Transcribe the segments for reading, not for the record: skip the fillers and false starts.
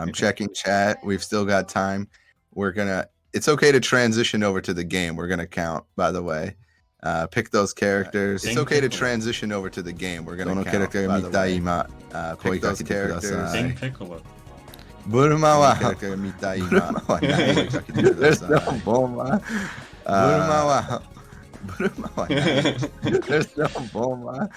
I'm checking chat. We've still got time. It's okay to transition over to the game. We're gonna count, by the way. Pick those characters. It's okay to transition over to the game. We're gonna count, by the way. Pick those characters. King Piccolo. ブルマはみたいな。There's no Bulma. ブルマはない。There's no Bulma.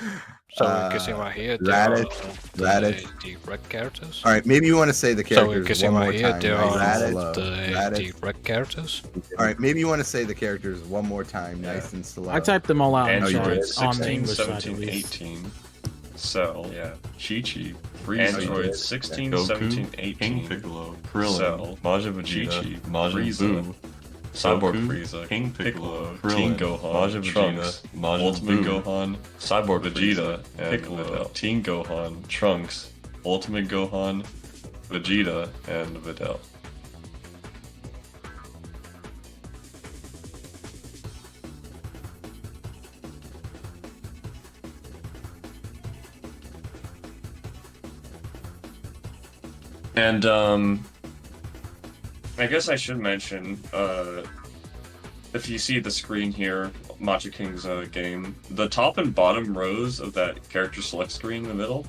So we're guessing right here, there Radish. are the red characters. All right, maybe you want to say the So we're characters guessing one more right here, time. there nice are and slow. the red characters. All right, maybe you want to say the characters one more time, nice and slow. I typed them all out in Android chat on the 16, English side at 17, least. 18. Cell, yeah. Chi-Chi. Frieza, Android 16, Goku, 17, 18. King Piccolo, Krillin, Cell, Majin Chi-Chi, Vegeta, Majin Frieza, Buu, Cyborg Goku, Frieza, King Piccolo, Teen Krillin, Gohan, Majin Trunks, Vegeta, Majin Ultimate Buu, Gohan, Cyborg Vegeta, and Piccolo, Videl. Teen Gohan, Trunks, Ultimate Gohan, Vegeta, and Videl. And I guess I should mention, if you see the screen here, Machaking's game, the top and bottom rows of that character select screen in the middle,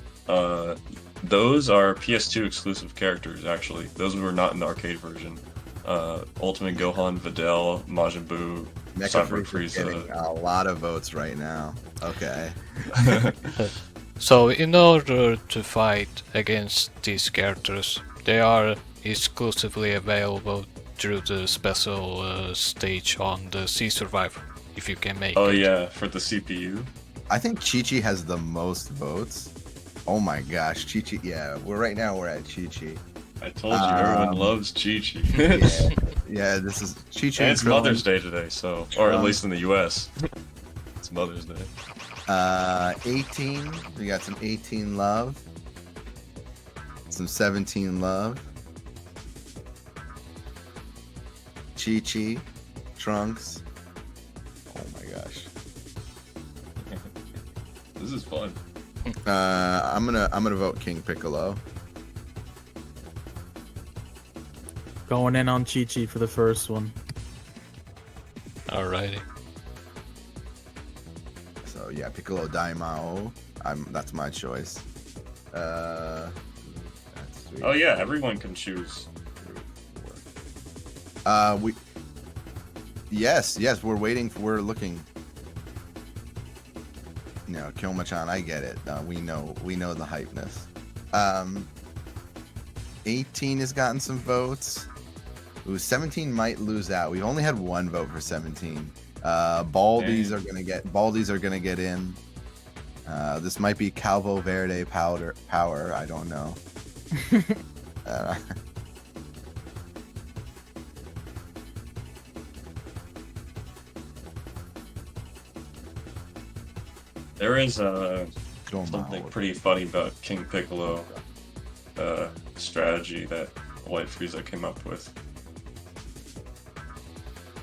those are PS2 exclusive characters, actually. Those were not in the arcade version. Ultimate Gohan, Videl, Majin Buu, Cyborg Frieza. Getting a lot of votes right now. Okay. So in order to fight against these characters, they are exclusively available through the special stage on the Sea Survivor, if you can make it. Oh yeah, for the CPU. I think Chi-Chi has the most votes. Oh my gosh, Chi-Chi. Yeah, we're at Chi-Chi. I told you, everyone loves Chi-Chi. Yeah, this is Chi-Chi. And it's Mother's Day today, so, or at least in the US. It's Mother's Day. 18. We got some 18 love. Some 17 love. Chi-Chi. Trunks. Oh my gosh. This is fun. I'm gonna vote King Piccolo. Going in on Chi-Chi for the first one. Alrighty. So yeah, Piccolo Daimao. That's my choice. That's three, Oh yeah, everyone can choose. 4. Yes, we're waiting. We're looking. No, Kyoma-chan, I get it. We know the hypeness. 18 has gotten some votes. Ooh, 17 might lose out. We've only had one vote for 17. Baldies are gonna get in. This might be Calvo Verde power. I don't know. There is something pretty funny about King Piccolo strategy that White Frieza came up with.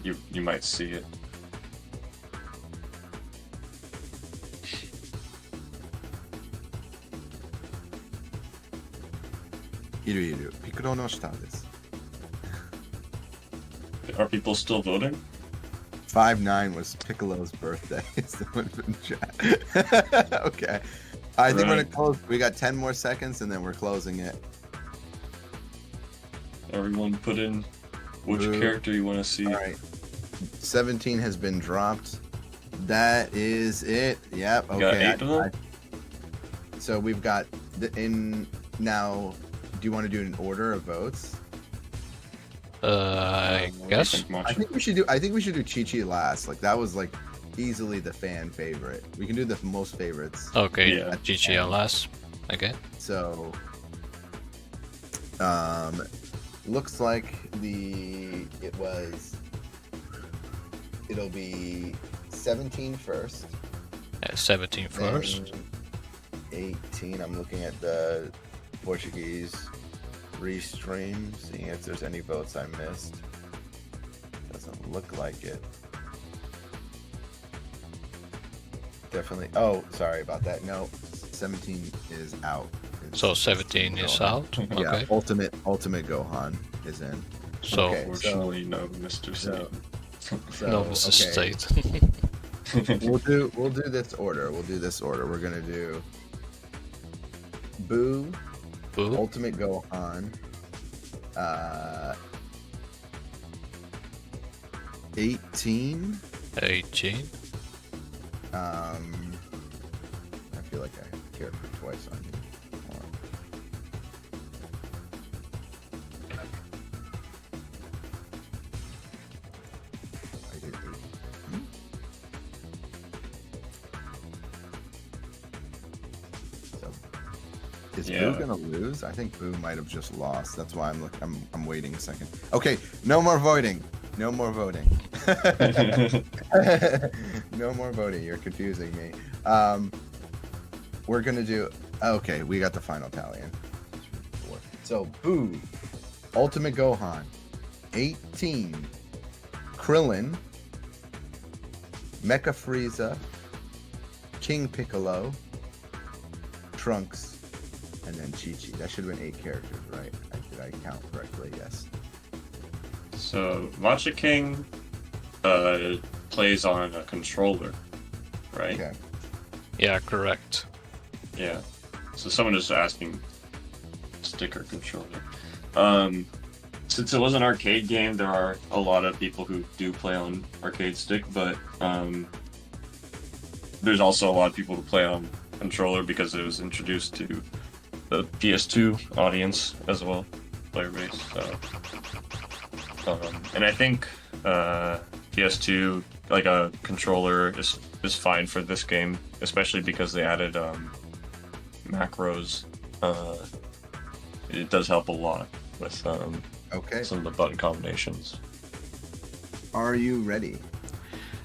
You might see it. Iru. Piccolo no shita desu. Are people still voting? 5/9 was Piccolo's birthday. Someone in chat. Okay. I think we're gonna close. We got 10 more seconds and then we're closing it. Everyone put in which character you want to see. All right. 17 has been dropped. That is it. Yep. Okay. You got 8 of them? So we've got now. Do you want to do an order of votes? I guess. I think we should do Chi-Chi last. Like that was like easily the fan favorite. We can do the most favorites. Okay, Yeah. GG last. Okay. So, looks like it'll be 17 first. 17 first. Then 18. I'm looking at the Portuguese restream, seeing if there's any votes I missed. Doesn't look like it. Definitely. Oh, sorry about that. No, 17 is out. So 17 is out. Yeah, Okay. Ultimate Gohan is in. So Okay. Unfortunately, no, Mr. So, Satan. no, Mr. okay. State. We'll do this order. We're gonna do Boo, Boo. Ultimate Gohan, 18. 18. I feel like I have character twice on you. Hold on. I did 18. So, is Yeah. Boo gonna lose? I think Boo might have just lost. That's why I'm waiting a second. Okay, no more voting. No more voting. No more voting. You're confusing me. We're gonna do. Okay, we got the final tally in. So Boo, Ultimate Gohan, 18, Krillin, Mecha Frieza, King Piccolo, Trunks, and then Chi-Chi. That should have been 8 characters, right? Did I count correctly? Yes. So, Matcha King plays on a controller, right? Okay. Yeah, correct. Yeah. So someone is asking sticker controller. Since it was an arcade game, there are a lot of people who do play on arcade stick, but there's also a lot of people who play on controller because it was introduced to the PS2 audience as well, player base. So, and I think PS2, like a controller, is fine for this game, especially because they added macros. It does help a lot with Okay. some of the button combinations. Are you ready?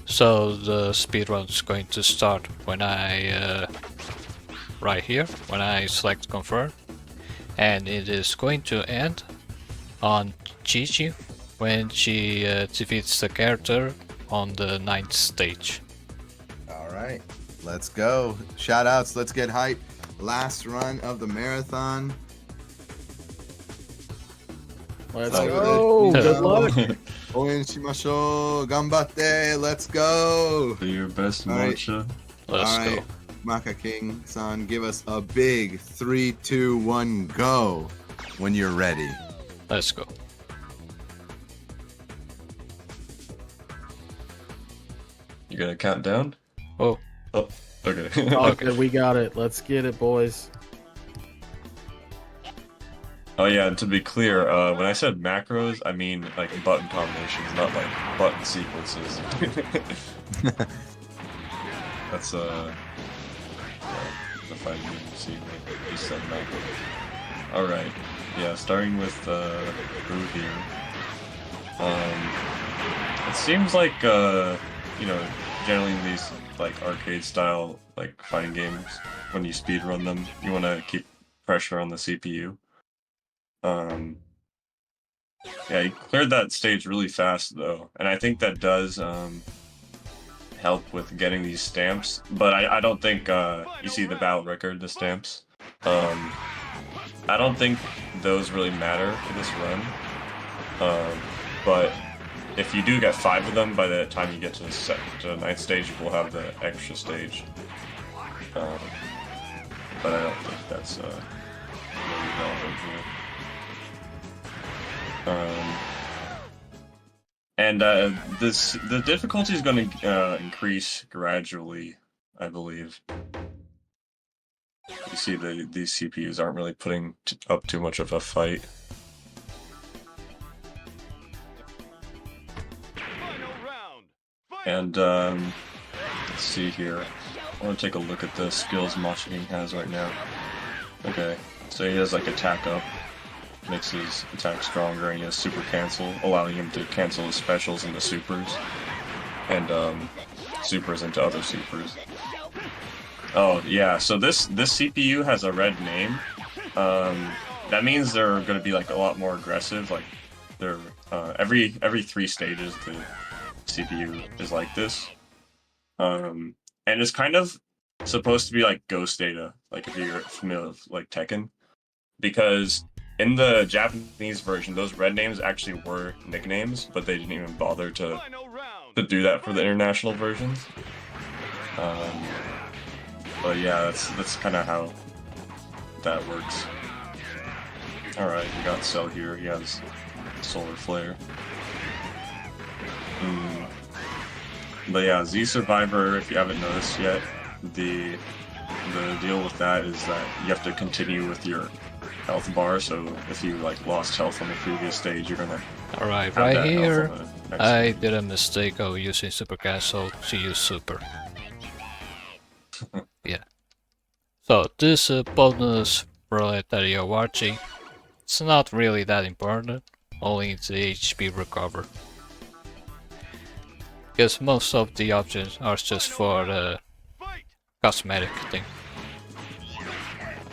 So the speedrun's going to start when I right here when I select confirm, and it is going to end on Chi-Chi when she defeats the character on the 9th stage. All right, let's go. Shout outs, let's get hype. Last run of the marathon. Let's Over go. the- Good luck. 応援しましょう。頑張って. Let's go. Do your best, Alright. Matcha. Let's All right, Machaking14, give us a big 3, 2, 1, go when you're ready. go. Let's go. You gonna count down? Oh, Oh, okay. Okay, we got it. Let's get it, boys. Oh yeah, and to be clear, when I said macros, I mean like button combinations, not like button sequences. That's yeah, if I didn't see what you said macro. Alright, yeah, starting with Boo here. It seems like you know, generally in these like arcade style like fighting games, when you speedrun them, you wanna keep pressure on the CPU. Yeah, he cleared that stage really fast though, and I think that does help with getting these stamps. But I don't think you see the battle record, the stamps. I don't think those really matter for this run. But if you do get 5 of them by the time you get to the 9th stage, you will have the extra stage. But I don't think that's really relevant here. And the difficulty is going to increase gradually, I believe. You see, these CPUs aren't really putting up too much of a fight. And let's see here. I want to take a look at the skills Machaking has right now. Okay, so he has like attack up. Makes his attack stronger, and he has super cancel, allowing him to cancel his specials into supers, and supers into other supers. Oh yeah, so this CPU has a red name. That means they're going to be like a lot more aggressive. Like they're every 3 stages the CPU is like this, and it's kind of supposed to be like ghost data. Like if you're familiar with like Tekken. because in the Japanese version, those red names actually were nicknames, but they didn't even bother to do that for the international versions. But yeah, that's kind of how that works. Alright, we got Cell here. He has Solar Flare. But yeah, Z Survivor, if you haven't noticed yet, the deal with that is that you have to continue with your health bar, so if you like lost health on the previous stage, you're gonna Alright, have right that health here, on the next I stage. did a mistake of using Super Castle to use Super. Yeah. So, this bonus roulette that you're watching, it's not really that important, only the HP recover. Because most of the options are just for the cosmetic thing.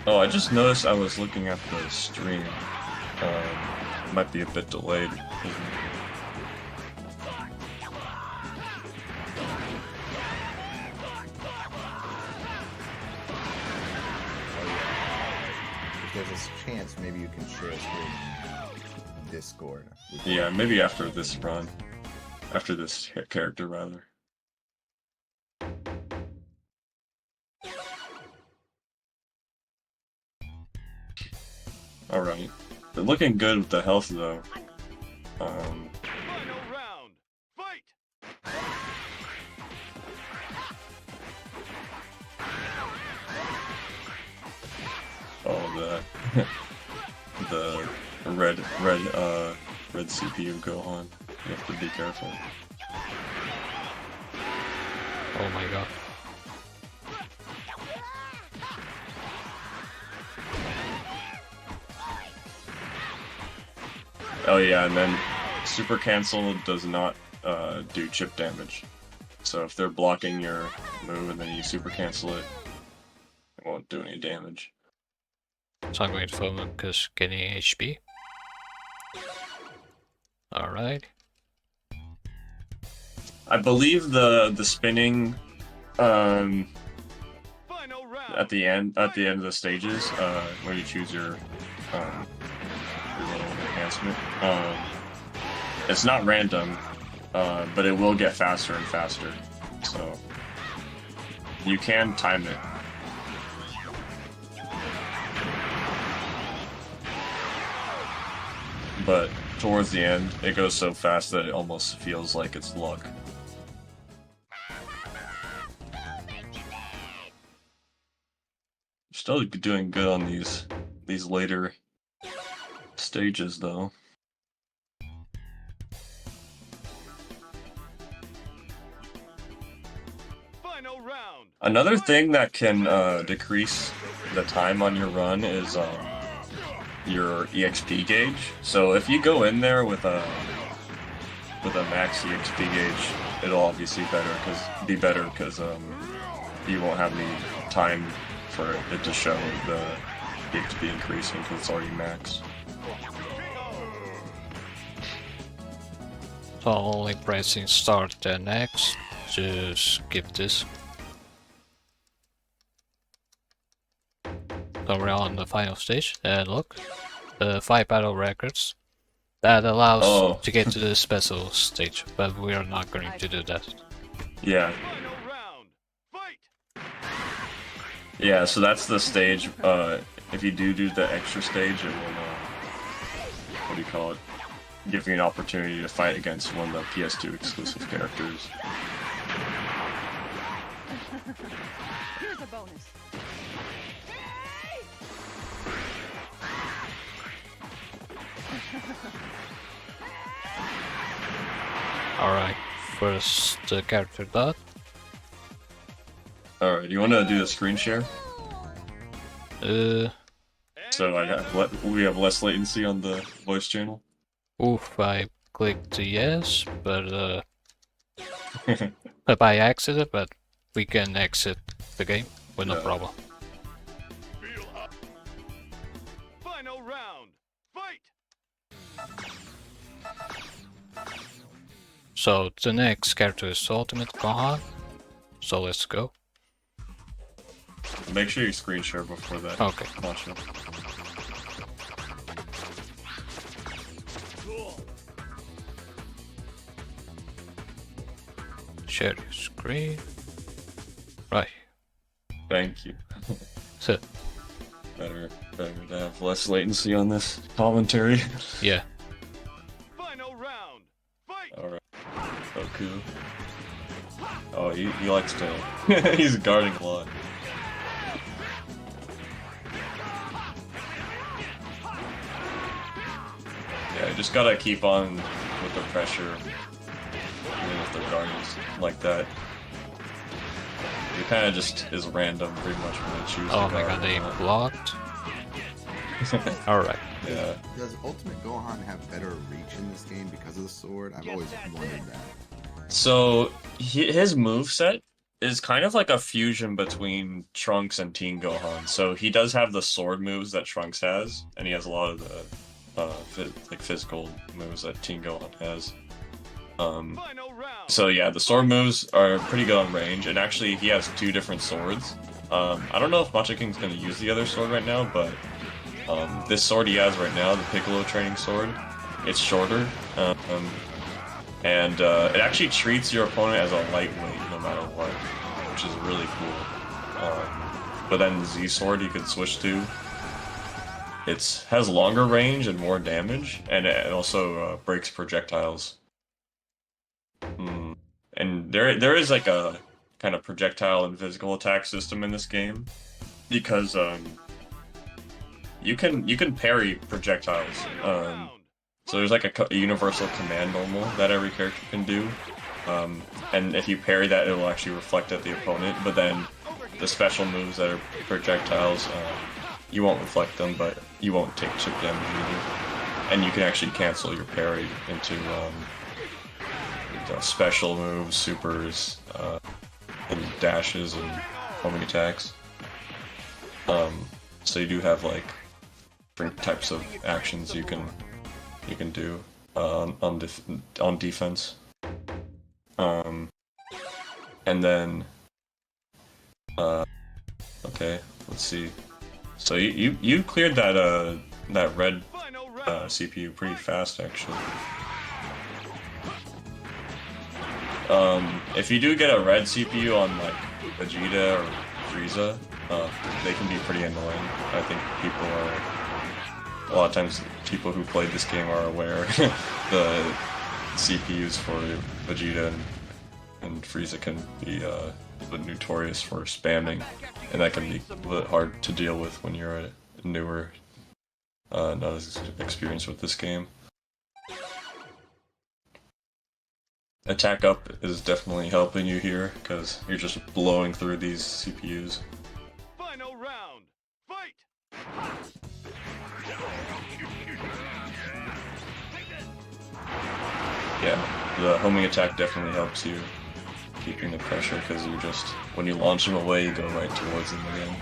Oh, I just noticed I was looking at the stream. It might be a bit delayed. If there's a chance, maybe you can share a screen in Discord. Yeah, maybe after this run. After this character, rather. Alright. They're looking good with the health, though. Oh, the red CPU Gohan. You have to be careful. Oh my god. Oh yeah, and then Super Cancel does not do chip damage. So if they're blocking your move and then you Super Cancel it, it won't do any damage. So I'm going to focus getting HP. Alright. I believe the spinning at the end of the stages when you choose your little enhancement, it's not random, but it will get faster and faster, so you can time it. But towards the end, it goes so fast that it almost feels like it's luck. Still doing good on these later stages, though. Another thing that can decrease the time on your run is your EXP gauge. So if you go in there with a max EXP gauge, it'll obviously be better because you won't have any time for it to show the EXP increasing because it's already max. So only pressing start and X to skip this. So we're on the final stage, and look, the 5 battle records. That allows to get to the special stage, but we are not going to do that. Yeah. Yeah, so that's the stage. If you do the extra stage, it will, what do you call it? Give you an opportunity to fight against one of the PS2 exclusive characters. Here's a bonus. Alright, first character dot. Alright, you want to do the screen share? Uh, So we have less latency on the voice channel? oof, I clicked yes, but by accident, but we can exit the game with no problem. Final round. Fight. So the next character is Ultimate Gohan. So let's go. Make sure you screen share before that. Okay. Launch it. share your screen. Right. Thank you. So, Better to have less latency on this commentary. yeah. Final round. Fight. Alright. Goku. Oh, he likes to... he's guarding a lot. Yeah, you just gotta keep on with the pressure. Even if the guards like that. It kinda just is random pretty much when they choose Oh to my guard god, they or not. blocked. Alright. Yeah. Does Ultimate Gohan have better reach in this game because of the sword? I've always wondered that. So his moveset is kind of like a fusion between Trunks and Teen Gohan. So he does have the sword moves that Trunks has, and he has a lot of the like physical moves that Teen Gohan has. Final round. So yeah, the sword moves are pretty good on range, and actually he has two different swords. I don't know if Machaking's gonna use the other sword right now, but this sword he has right now, the Piccolo training sword, it's shorter. And it actually treats your opponent as a lightweight no matter what, which is really cool. But then the Z sword you could switch to. It has longer range and more damage, and it also breaks projectiles. And there is like a kind of projectile and physical attack system in this game, because you can parry projectiles. So there's like a universal command normal that every character can do, and if you parry that, it will actually reflect at the opponent. But then the special moves that are projectiles, you won't reflect them, but you won't take chip damage either. And you can actually cancel your parry into special moves, supers, and dashes and homing attacks. So you do have like different types of actions you can do on defense. And then okay, let's see. So you cleared that red Final round. CPU pretty fast actually. If you do get a red CPU on like Vegeta or Frieza, they can be pretty annoying. I think a lot of times people who played this game are aware the CPUs for Vegeta and Frieza can be a bit notorious for spamming, and that can be a bit hard to deal with when you're a newer, not as experienced with this game. Attack up is definitely helping you here, because you're just blowing through these CPUs. Final round. Fight. Yeah, the homing attack definitely helps you keeping the pressure, because you just, when you launch them away, you go right towards them again.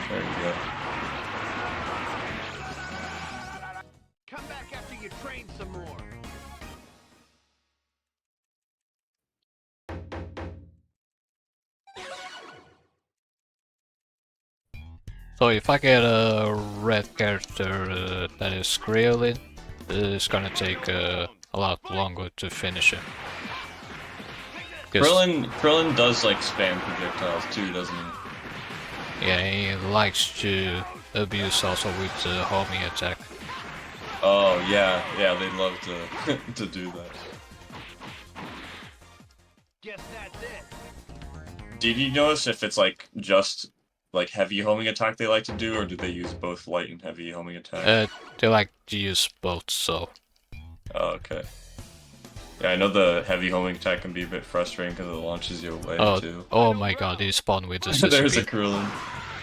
There you go. Come back after you train some more. So if I get a red character that is Krillin, it's gonna take a lot longer to finish him. 'Cause, Krillin does like spam projectiles too, doesn't he? yeah, he likes to abuse also with the homing attack. Oh yeah, they love to to do that. Guess that's it. Did you notice if it's like just like heavy homing attack they like to do, or do they use both light and heavy homing attack? They like to use both, so Oh, okay. Yeah, I know the heavy homing attack can be a bit frustrating because it launches you away too. oh my god, he spawned with the There's a CCP. Krillin.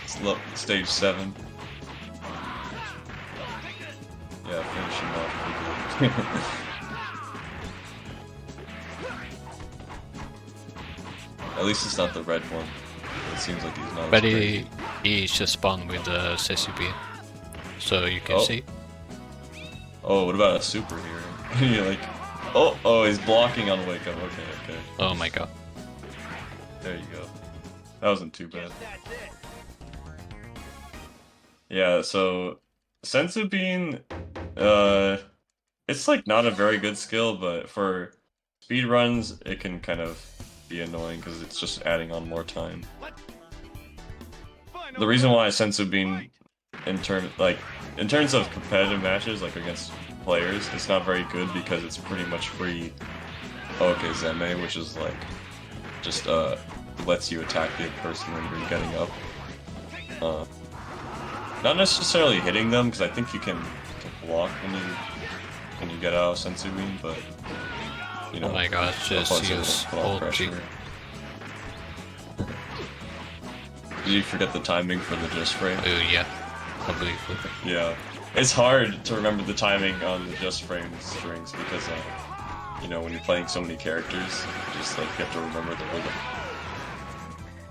It's stage 7. Yeah, finish him off quickly. At least it's not the red one. It seems like he's not. But as crazy. he just spawned with the CCP, so you can see. Oh, what about a super here? You're like, oh, he's blocking on wake up. Okay. Oh my god. There you go. That wasn't too bad. Guess that's it. Yeah, so Senzu Bean It's like not a very good skill, but for speedruns, it can kind of be annoying because it's just adding on more time. The reason why sensu bean in terms of competitive matches, like against players, it's not very good because it's pretty much free. Okay, Zeme, which is like just lets you attack the person when you're getting up. Not necessarily hitting them, because I think you can block when you get out of sensu bean, but you know. Oh my god, just use ulti. Did you forget the timing for the just frame? Oh yeah, completely. Yeah, it's hard to remember the timing on the just frame strings because, you know, when you're playing so many characters, just like you have to remember the rhythm.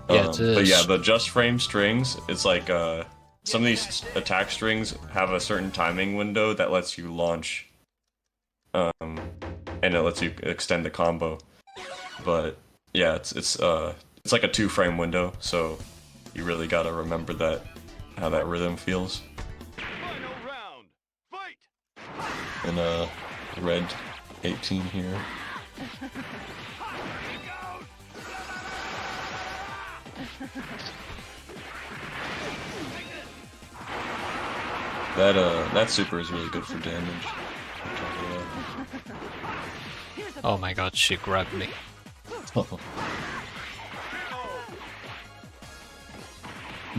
Yeah, it is. But yeah, the just frame strings, it's like some of these attack strings have a certain timing window that lets you launch, and it lets you extend the combo. But yeah, it's like a 2-frame window, so you really gotta remember that, how that rhythm feels. Final round. Fight. And red 18 here. That super is really good for damage. Oh my god, she grabbed me.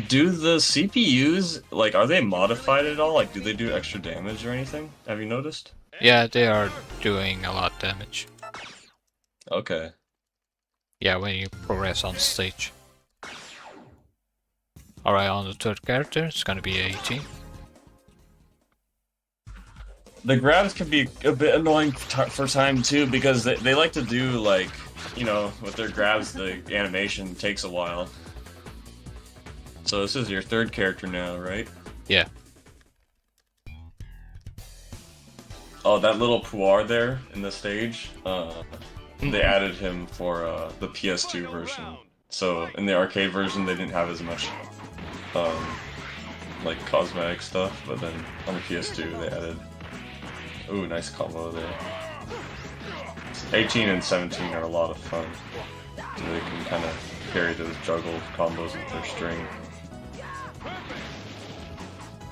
Do the CPUs, like, are they modified at all? Like, do they do extra damage or anything? Have you noticed? Yeah, they are doing a lot of damage. Okay. Yeah, when you progress on stage. Alright, on the third character, it's gonna be 18. The grabs can be a bit annoying for time too, because they like to do, like, you know, with their grabs, the animation takes a while. So this is your third character now, right? Yeah. Oh, that little Puar there in the stage, they added him for the PS2 version. So in the arcade version, they didn't have as much, like, cosmetic stuff, but then on the PS2, they added... Ooh, nice combo there. 18 and 17 are a lot of fun. So they can kind of carry those juggle combos with their string.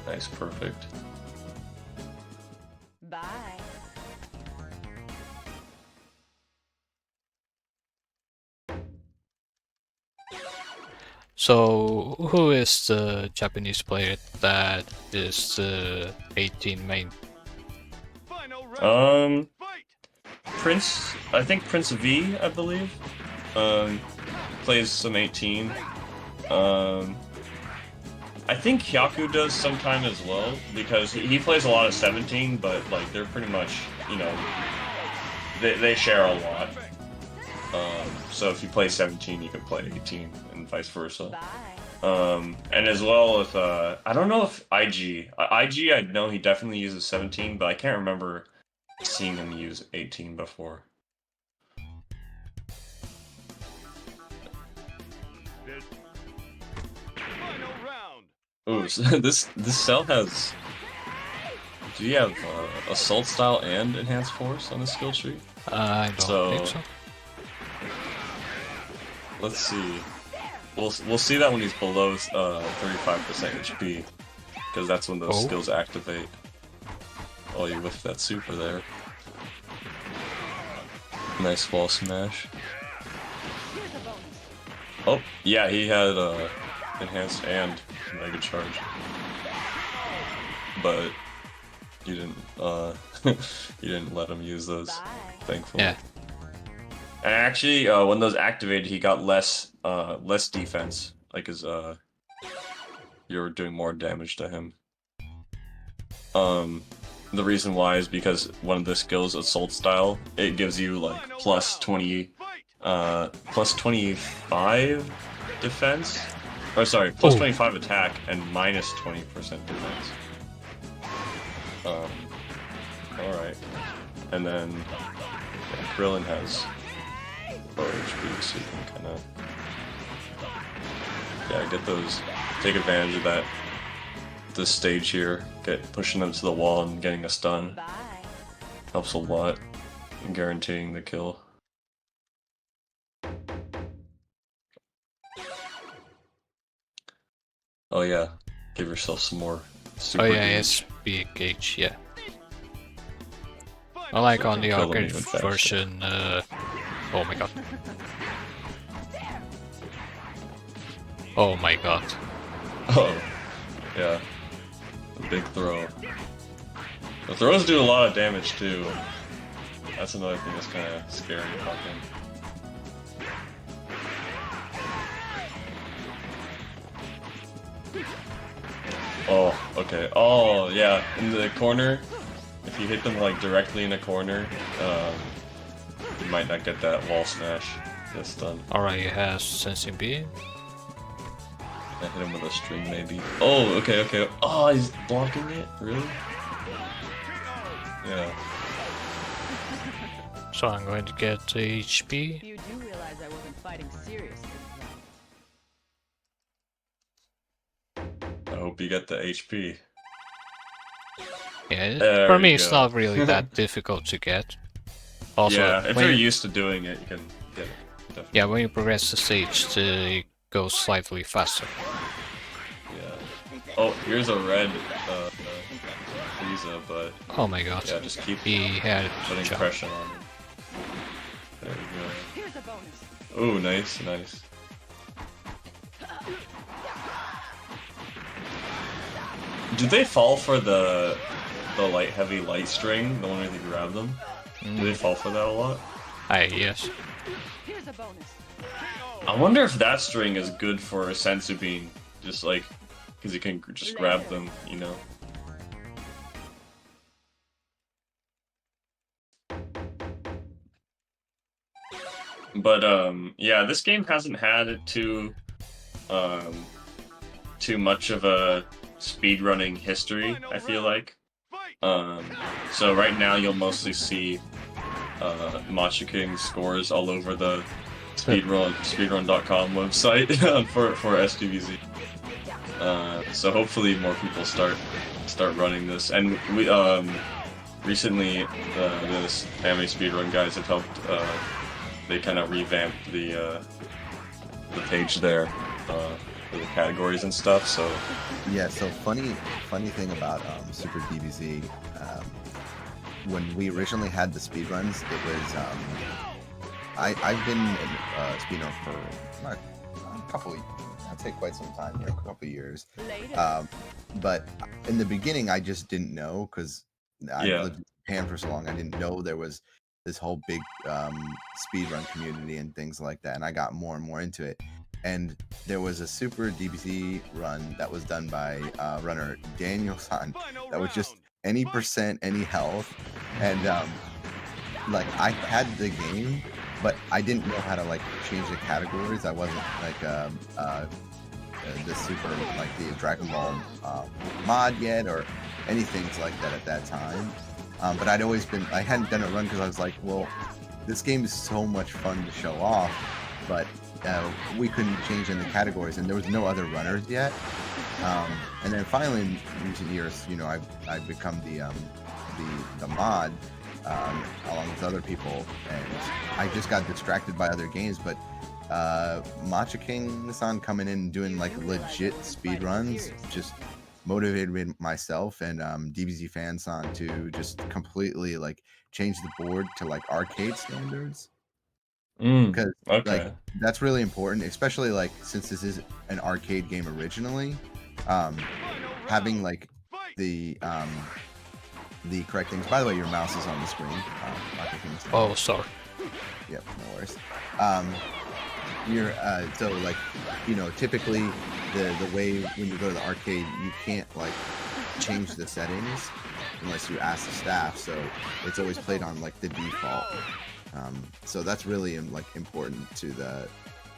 Nice, perfect. Bye. So, who is the Japanese player that is the 18 main? Final round. Fight. Prince, I think Prince V, I believe, plays some 18. I think Hyaku does sometime as well, because he plays a lot of 17, but, like, they're pretty much, you know, they share a lot. So if you play 17, you can play 18, and vice versa. Bye. And as well with, I don't know if IG, I know he definitely uses 17, but I can't remember seeing him use 18 before. Final round. Ooh, so this cell has... Do you have Assault Style and Enhanced Force on the skill tree? I don't think so. Let's see. We'll see that when he's below 35% HP, because that's when those skills activate. Oh, you whiffed that super there. Nice wall smash. Here's a bonus. Oh, yeah, he had enhanced and mega charge, but you didn't you didn't let him use those, Bye. thankfully. Yeah. And actually, when those activated, he got less defense. Like his you were doing more damage to him. The reason why is because one of the skills, Assault Style, it gives you like plus 25 defense. Or sorry, plus 25 attack and minus 20% defense. Alright. And then yeah, Krillin has low HP, so you can kinda take advantage of that this stage here, pushing them to the wall and getting a stun. Bye. Helps a lot in guaranteeing the kill. Oh yeah, give yourself some more super Oh yeah, gauge. SP gauge, yeah. I like on the Kill them arcade even faster. version, oh my god. Oh my god. Oh, yeah. A big throw. The throws do a lot of damage too. That's another thing that's kind of scary about them. Oh, okay. Oh, yeah. In the corner, if you hit them like directly in the corner, you might not get that wall smash. Get stun. Alright, he has Sensing Beam. I hit him with a string maybe. Oh, okay, okay. Oh, he's blocking it? Really? Yeah. So I'm going to get HP. You do realize I wasn't fighting seriously, right? I hope you get the HP. Yeah, There for we me it's go. not really that difficult to get. Also, yeah, if when you're you, used to doing it, you can get it. Definitely. yeah, when you progress the stage, it goes slightly faster. Yeah. Oh, here's a red Frieza, but Oh my god. yeah, just keep He had putting jump. pressure on him. There we go. Here's a bonus. Oh, nice, nice. Do they fall for the light heavy light string, the one where you grab them? Do they fall for that a lot? Yes. Here's a bonus. I wonder if that string is good for a sensu bean, just like because you can just grab them, you know. But yeah, this game hasn't had too much of a speedrunning history, I feel like. So right now you'll mostly see Machaking scores all over the speedrun.com website for SGVZ. So hopefully more people start running this, and we recently the Family Speedrun guys have helped. They kind of revamped the page there for the categories and stuff. So Yeah, so funny thing about Super DBZ, when we originally had the speedruns, it was I've been in speedrun for not a couple, I'd say quite some time, a couple years. Later. But in the beginning, I just didn't know because I Yeah. lived in Japan for so long. I didn't know there was this whole big speedrun community and things like that, and I got more and more into it. And there was a Super DBZ run that was done by runner Daniel-san that was just any percent, any health, and like I had the game, but I didn't know how to like change the categories. I wasn't like the super like the Dragon Ball mod yet or anything like that at that time. But I'd always been, I hadn't done a run because I was like, well, this game is so much fun to show off, but we couldn't change in the categories, and there was no other runners yet. And then finally, in recent years, you know, I've become the mod along with other people, and I just got distracted by other games. But Machaking-san coming in and doing like legit speed runs just motivated myself and DBZ fan-san to just completely like change the board to like arcade standards. Because okay. like that's really important, especially like since this is an arcade game originally. Having like the correct things. By the way, your mouse is on the screen. Oh, sorry. Yep, no worries. You're so like, you know, typically the way when you go to the arcade, you can't like change the settings unless you ask the staff. So it's always played on like the default. So that's really like important to the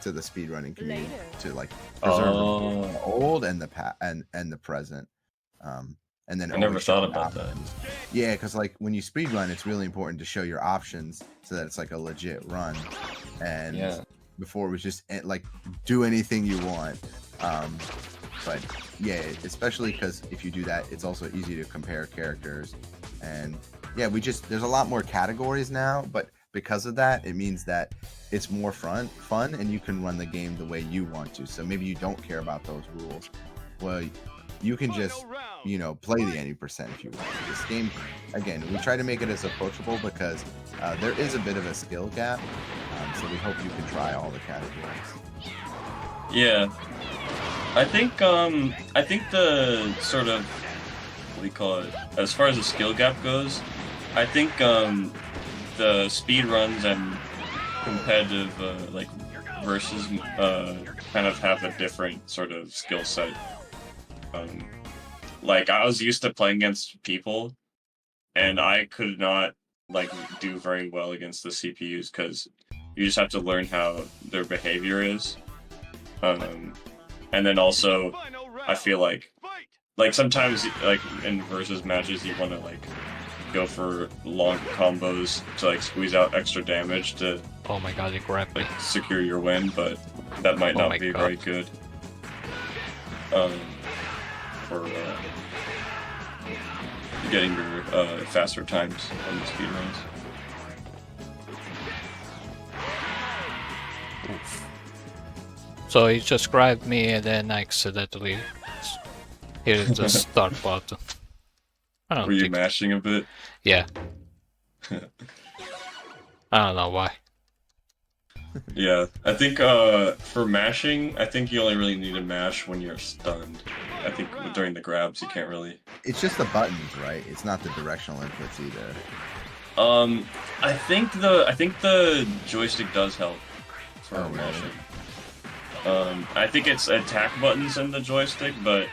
speedrunning community to like preserve the old and the and the present. And then I never always show thought your about that. options. Yeah, because like when you speedrun, it's really important to show your options so that it's like a legit run. And Yeah. before it was just like do anything you want. But yeah, especially because if you do that, it's also easy to compare characters. And yeah, there's a lot more categories now, but because of that, it means that it's more fun, and you can run the game the way you want to. So maybe you don't care about those rules. Well, you can just, play the any percent if you want. This game, again, we try to make it as approachable because there is a bit of a skill gap. So we hope you can try all the categories. Yeah. I think the sort of, what do you call it? As far as the skill gap goes, I think the speedruns and competitive versus kind of have a different sort of skill set. Like I was used to playing against people, and I could not do very well against the CPUs because you just have to learn how their behavior is. And then also, I feel like sometimes in versus matches you want to go for long combos to squeeze out extra damage to Oh my god, he grabbed me. secure your win, but that might Oh not my be God. very good. For getting your faster times on the speedruns. Oof. So he just grabbed me and then I accidentally hit the start button. I don't Were you think. mashing a bit? Yeah. I don't know why. Yeah, I think for mashing, I think you only really need to mash when you're stunned. I think during the grabs you can't really. It's just the buttons, right? It's not the directional inputs either. I think the joystick does help for Oh, really? mashing. I think it's attack buttons in the joystick, but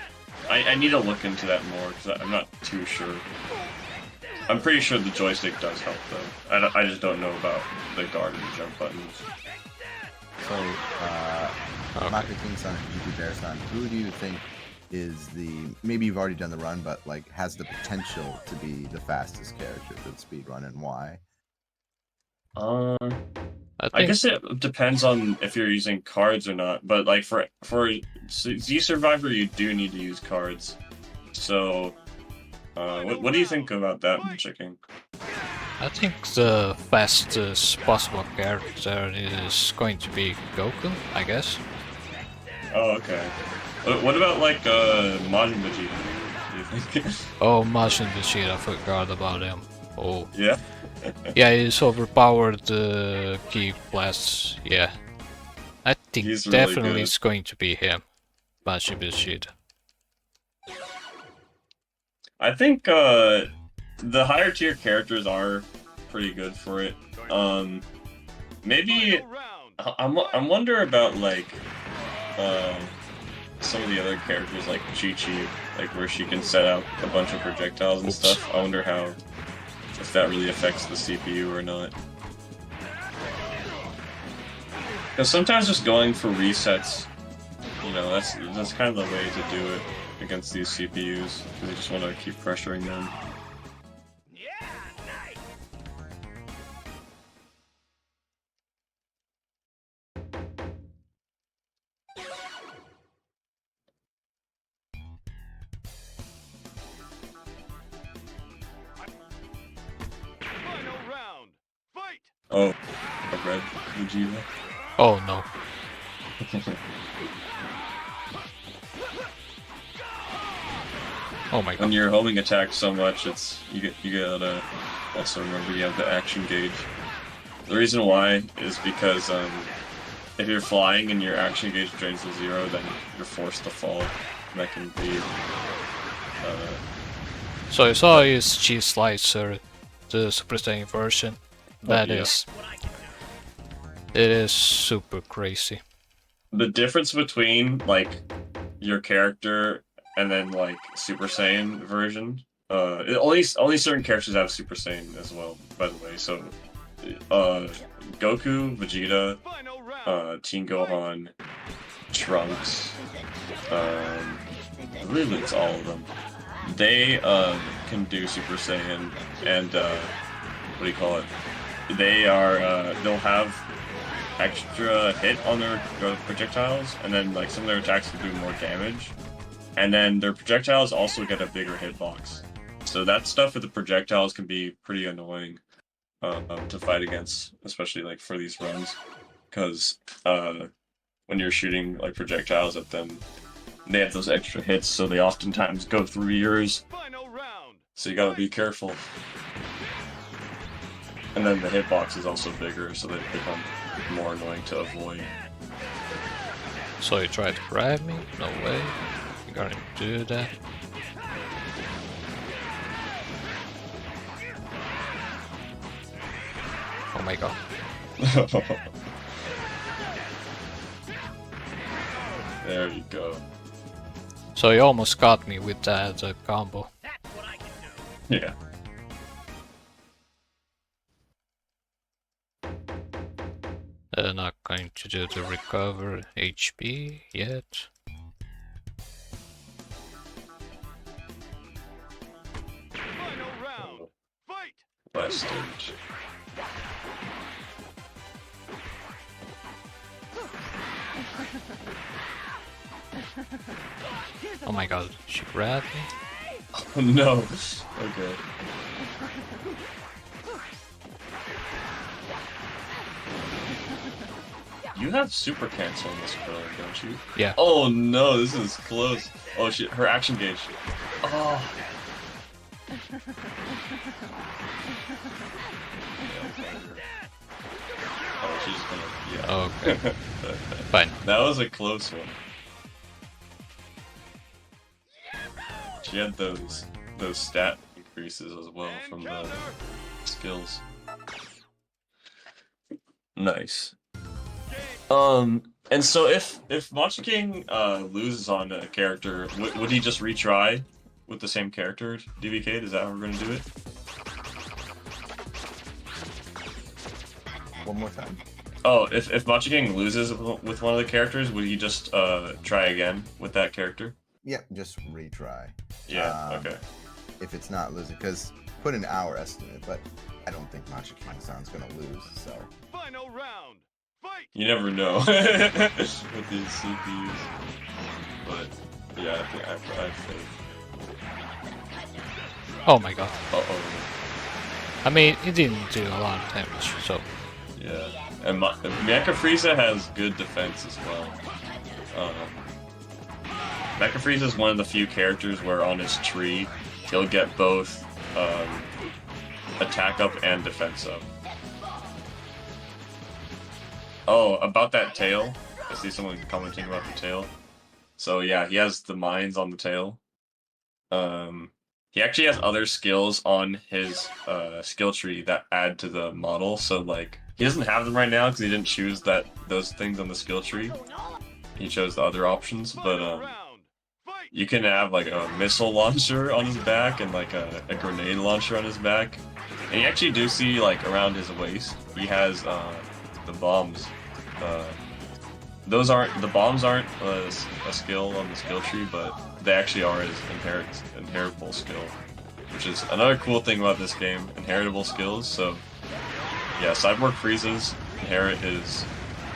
I need to look into that more because I'm not too sure. I'm pretty sure the joystick does help though. I just don't know about the guard and jump buttons. So, Machaking14 and gpbear, who do you think is maybe you've already done the run, but has the potential to be the fastest character for the speed run, and why? I guess it depends on if you're using cards or not, but for Z Survivor you do need to use cards. So what do you think about that, Machaking? I think the fastest possible character is going to be Goku, I guess. Oh, okay. What about Majin Vegeta? Do you think? Oh, Majin Vegeta, I forgot about him. Oh. Yeah. Yeah, he's overpowered Ki Blast, yeah. I think He's really definitely good. it's going to be him, Majin Vegeta. I think the higher tier characters are pretty good for it. Maybe I'm wonder about some of the other characters like Chi-Chi, where she can set out a bunch of projectiles and stuff. I wonder if that really affects the CPU or not. Because sometimes just going for resets, that's kind of the way to do it against these CPUs, because you just want to keep pressuring them. Oh, a red Vegeta. Oh no. Oh my When god. you're homing attack so much, you gotta also remember you have the action gauge. The reason why is because if you're flying and your action gauge drains to 0, then you're forced to fall. And that can be So I saw his cheese slicer, the Super Saiyan version. That yeah. it is super crazy. The difference between your character and then Super Saiyan version. Only certain characters have Super Saiyan as well, by the way. So Goku, Vegeta, Teen Gohan, Trunks, I believe it's all of them. They can do Super Saiyan, and what do you call it? They'll have extra hit on their projectiles, and then some of their attacks will do more damage. and then their projectiles also get a bigger hitbox. So that stuff with the projectiles can be pretty annoying to fight against, especially like for these runs, because when you're shooting like projectiles at them, they have those extra hits, so they oftentimes go through yours. Final round. So you gotta be careful. And then the hitbox is also bigger, so they become more annoying to avoid. So you try to grab me? No way. You gotta do that. Oh my god. There you go. So you almost got me with that combo. Yeah. Not going to do the recover HP yet. Final round. Fight. Last stage. Oh my god, she grabbed me? Oh no. Okay. You have super cancel in this Krillin, don't you? Yeah. Oh no, this is close. Oh shit, her action gauge. Oh. Oh, she's gonna. Yeah. Okay. Fine. That was a close one. She had those stat increases as well from the skills. Nice. And so if Machaking loses on a character, would he just retry with the same character, DBK? Is that how we're gonna do it? One more time. Oh, if Machaking loses with one of the characters, would he just try again with that character? Yep, just retry. Yeah, okay. If it's not losing, because put an hour estimate, but I don't think Machaking-san's gonna lose, so. Final round. Fight. You never know with these CPUs. But yeah, I think I have faith. Oh my god. Uh-oh. I mean, it didn't do a lot of damage, so... Yeah. And Mecha Frieza has good defense as well. Mecha Frieza is one of the few characters where on his tree, he'll get both attack up and defense up. Oh, about that tail. I see someone commenting about the tail. So yeah, he has the mines on the tail. He actually has other skills on his skill tree that add to the model. So like, he doesn't have them right now because he didn't choose those things on the skill tree. He chose the other options, but you can have like a missile launcher on his back and like a grenade launcher on his back. And you actually do see like around his waist, he has the bombs. The bombs aren't a skill on the skill tree, but they actually are his inheritable skill, which is another cool thing about this game, inheritable skills. So yeah, Cyborg Frieza's inherit his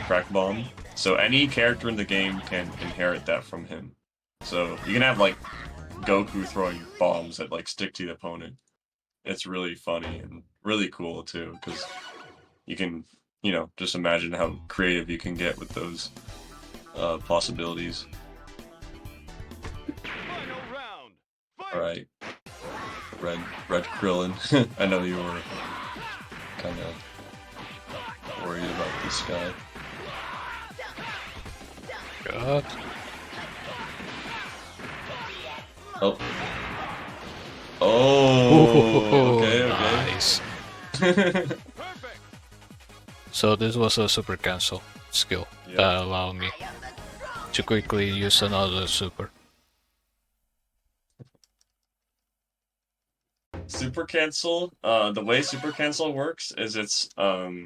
crack bomb, so any character in the game can inherit that from him. So you can have like Goku throwing bombs that like stick to the opponent. It's really funny and really cool too, because you can, you know, just imagine how creative you can get with those possibilities. Alright. Red Krillin. I know you were kind of worried about this guy. God. Oh. Oh, okay. Nice. So this was a super cancel skill that allowed me to quickly use another super. Super cancel. The way super cancel works is it's a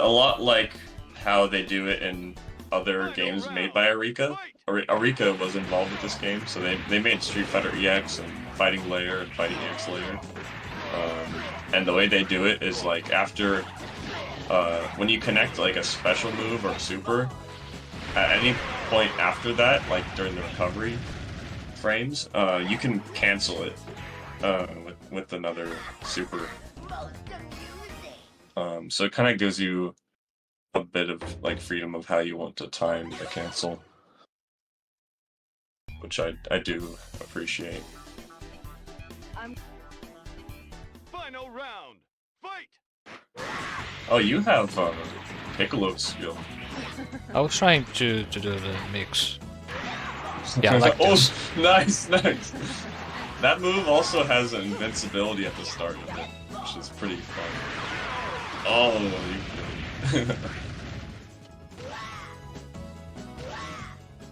lot like how they do it in other games made by Arika. Arika was involved with this game, so they made Street Fighter EX and Fighting Layer and Fighting EX Layer. And the way they do it is like after when you connect like a special move or a super, at any point after that, like during the recovery frames, you can cancel it with another super. So it kind of gives you a bit of like freedom of how you want to time the cancel, which I do appreciate. Final round. Fight. Oh, you have Piccolo skill. I was trying to do the mix. Yeah, I like oh, this. nice. That move also has an invincibility at the start of it, which is pretty fun. Oh, you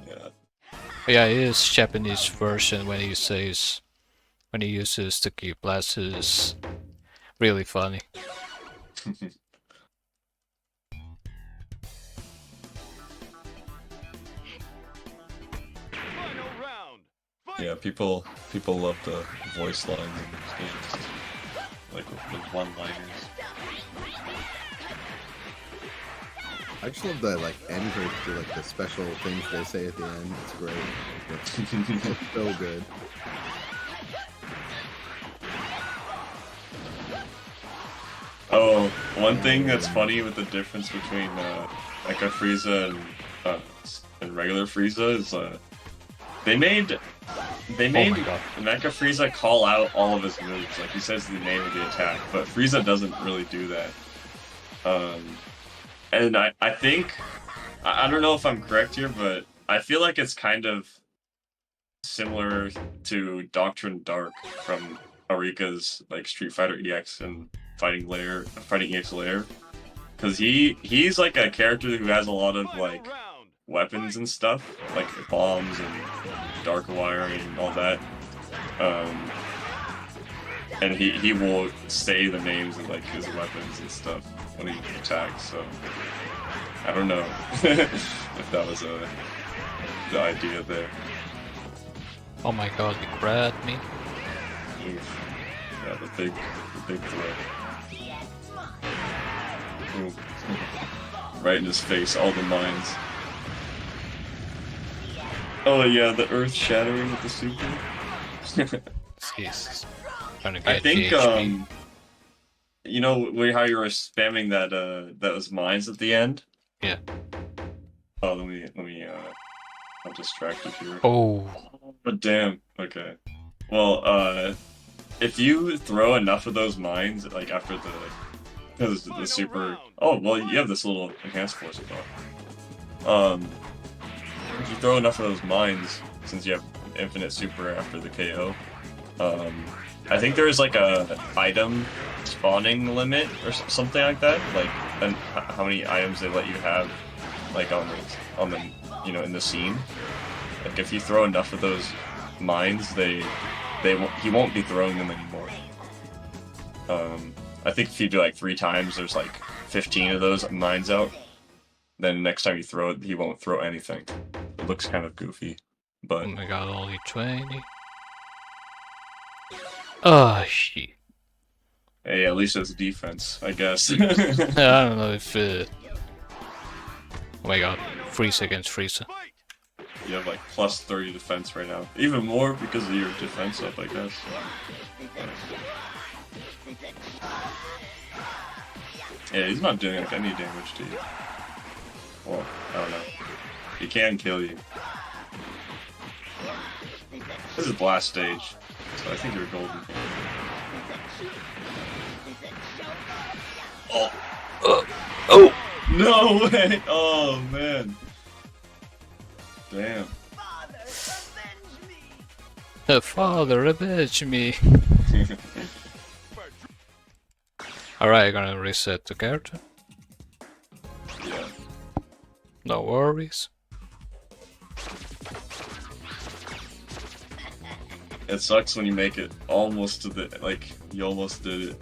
yeah. Yeah, his Japanese version when he uses the key blast is really funny. Final round. Fight. Yeah, people love the voice lines in these games, like with one-liners. I just love the like end credits to like the special things they say at the end. It's great. It's so good. Oh, one thing that's funny with the difference between Mecha Frieza and regular Frieza is they made my God. Mecha Frieza call out all of his moves, like he says the name of the attack, but Frieza doesn't really do that. And I think I don't know if I'm correct here, but I feel like it's kind of similar to Doctrine Dark from Arika's like Street Fighter EX and Fighting EX Lair, because he's like a character who has a lot of like Round. weapons and stuff, like bombs and dark wiring and all that. And he will say the names of like his weapons and stuff when he attacks. So I don't know if that was the idea there. Oh my god, he grabbed me. Oof. Yeah, the big throw. Ooh. Right in his face, all the mines. Oh yeah, the earth shattering with the super. Jesus. Trying to get I think GHP. you know how you were spamming that those mines at the end? Yeah. Oh, let me I'm distracted here. Oh, But damn. Okay. Well, if you throw enough of those mines, like after the super. Oh well, you have this little enhanced force buff. If you throw enough of those mines, since you have infinite super after the KO, I think there is like a item spawning limit or something like that. Like, and how many items they let you have, like on the in the scene. Like if you throw enough of those mines, he won't be throwing them anymore. I think if you do like 3 times, there's like 15 of those mines out. Then next time you throw it, he won't throw anything. It looks kind of goofy, but oh my god, only 20. Oh, shit. hey, at least it's defense, I guess. I don't know if... Oh my god, Frieza against Frieza. Fight. You have like plus 30 defense right now. Even more because of your defense up, I guess. Yeah, he's not doing like any damage to you. Well, I don't know. He can kill you. This is last stage, so I think you're golden. Oh! No way! Oh man! Damn. The father, avenge me! Alright, gonna reset the character. Yeah. No worries. It sucks when you make it almost to the, like, you almost did it.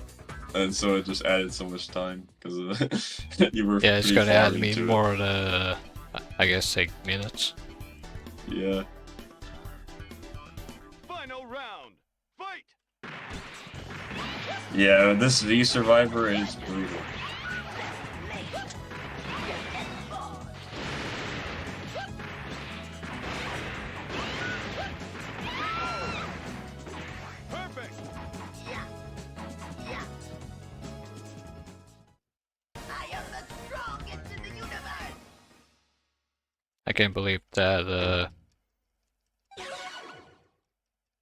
And so it just added so much time, because you were Yeah, it's pretty gonna far add me into it. more, I guess, 8 minutes. Yeah. Final round. Fight. Yeah, this V Survivor is brutal. can't believe that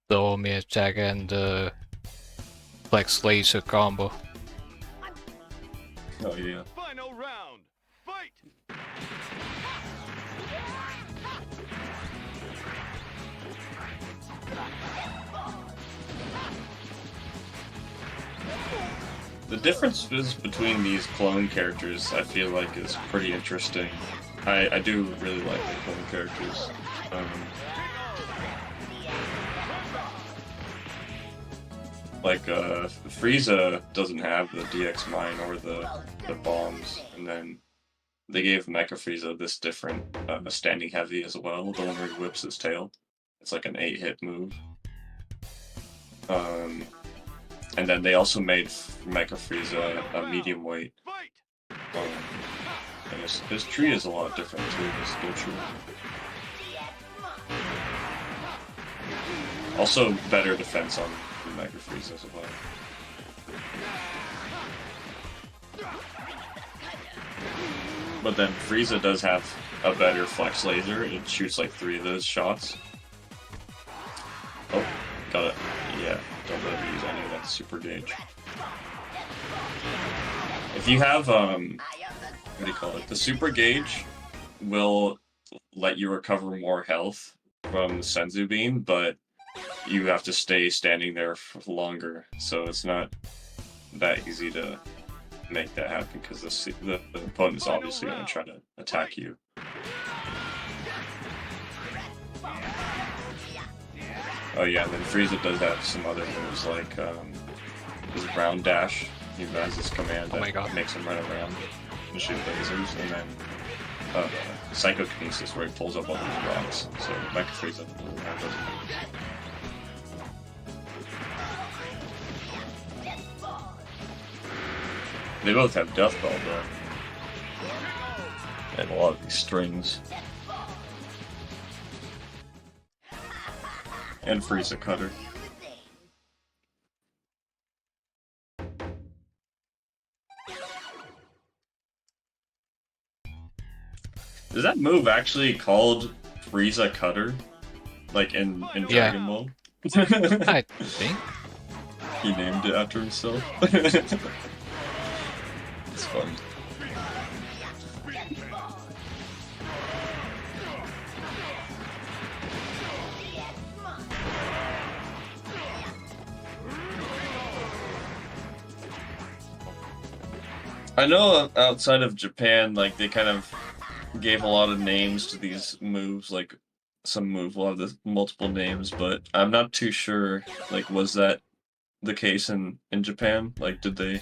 the Omi attack and the Flex Laser combo. Oh yeah. Final round. Fight. The differences between these clone characters, I feel like, is pretty interesting. I do really like the clone characters. Like, Frieza doesn't have the DX mine or the bombs, and then they gave Mecha Frieza this different standing heavy as well, the one where he whips his tail. It's like an 8-hit move. And then they also made Mecha Frieza a medium weight. And his tree is a lot different too, his skill tree. Also, better defense on Mecha Frieza as well. But then Frieza does have a better flex laser. It shoots like 3 of those shots. Oh, got it. Yeah, don't let me use any of that super gauge. If you have, what do you call it? The super gauge will let you recover more health from the Senzu beam, but you have to stay standing there for longer, so it's not that easy to make that happen because the opponent is obviously going to try to attack you. Oh yeah, and then Frieza does have some other moves like his round dash. He has this command that makes him run around and shoot lasers, and then psychokinesis where he pulls up all these rocks. So Mecha Frieza doesn't have those moves. They both have Death Ball though, and a lot of these strings. And Frieza Cutter. Is that move actually called Frieza Cutter? Like in Dragon Ball? I think. He named it after himself. It's fun. I know outside of Japan, like, they kind of gave a lot of names to these moves, like, some move will have multiple names, but I'm not too sure, like, was that the case in Japan? Like, did they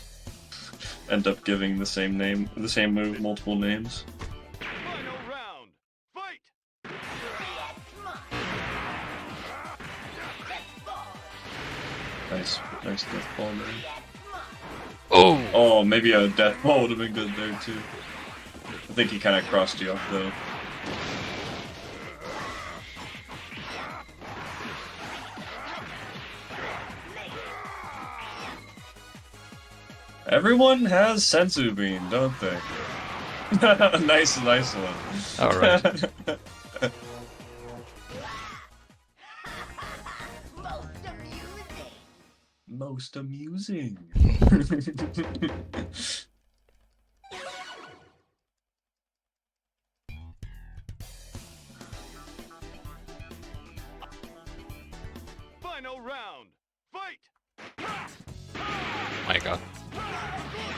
end up giving the same move, multiple names? Final round. Fight. Nice death ball there. Oh, maybe a death ball would have been good there too. I think he kind of crossed you off though. Everyone has Senzu Bean, don't they? nice one. all right. Most amusing. Final round. Fight. My god.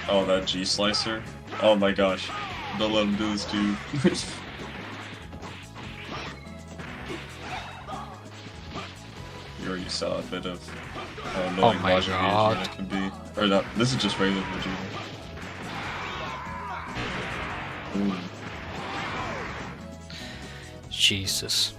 Oh, that G slicer. Oh my gosh. Don't let him do this to you. You already saw a bit of Oh my god. that can be. Or not, this is just regular Vegeta. Ooh. Jesus.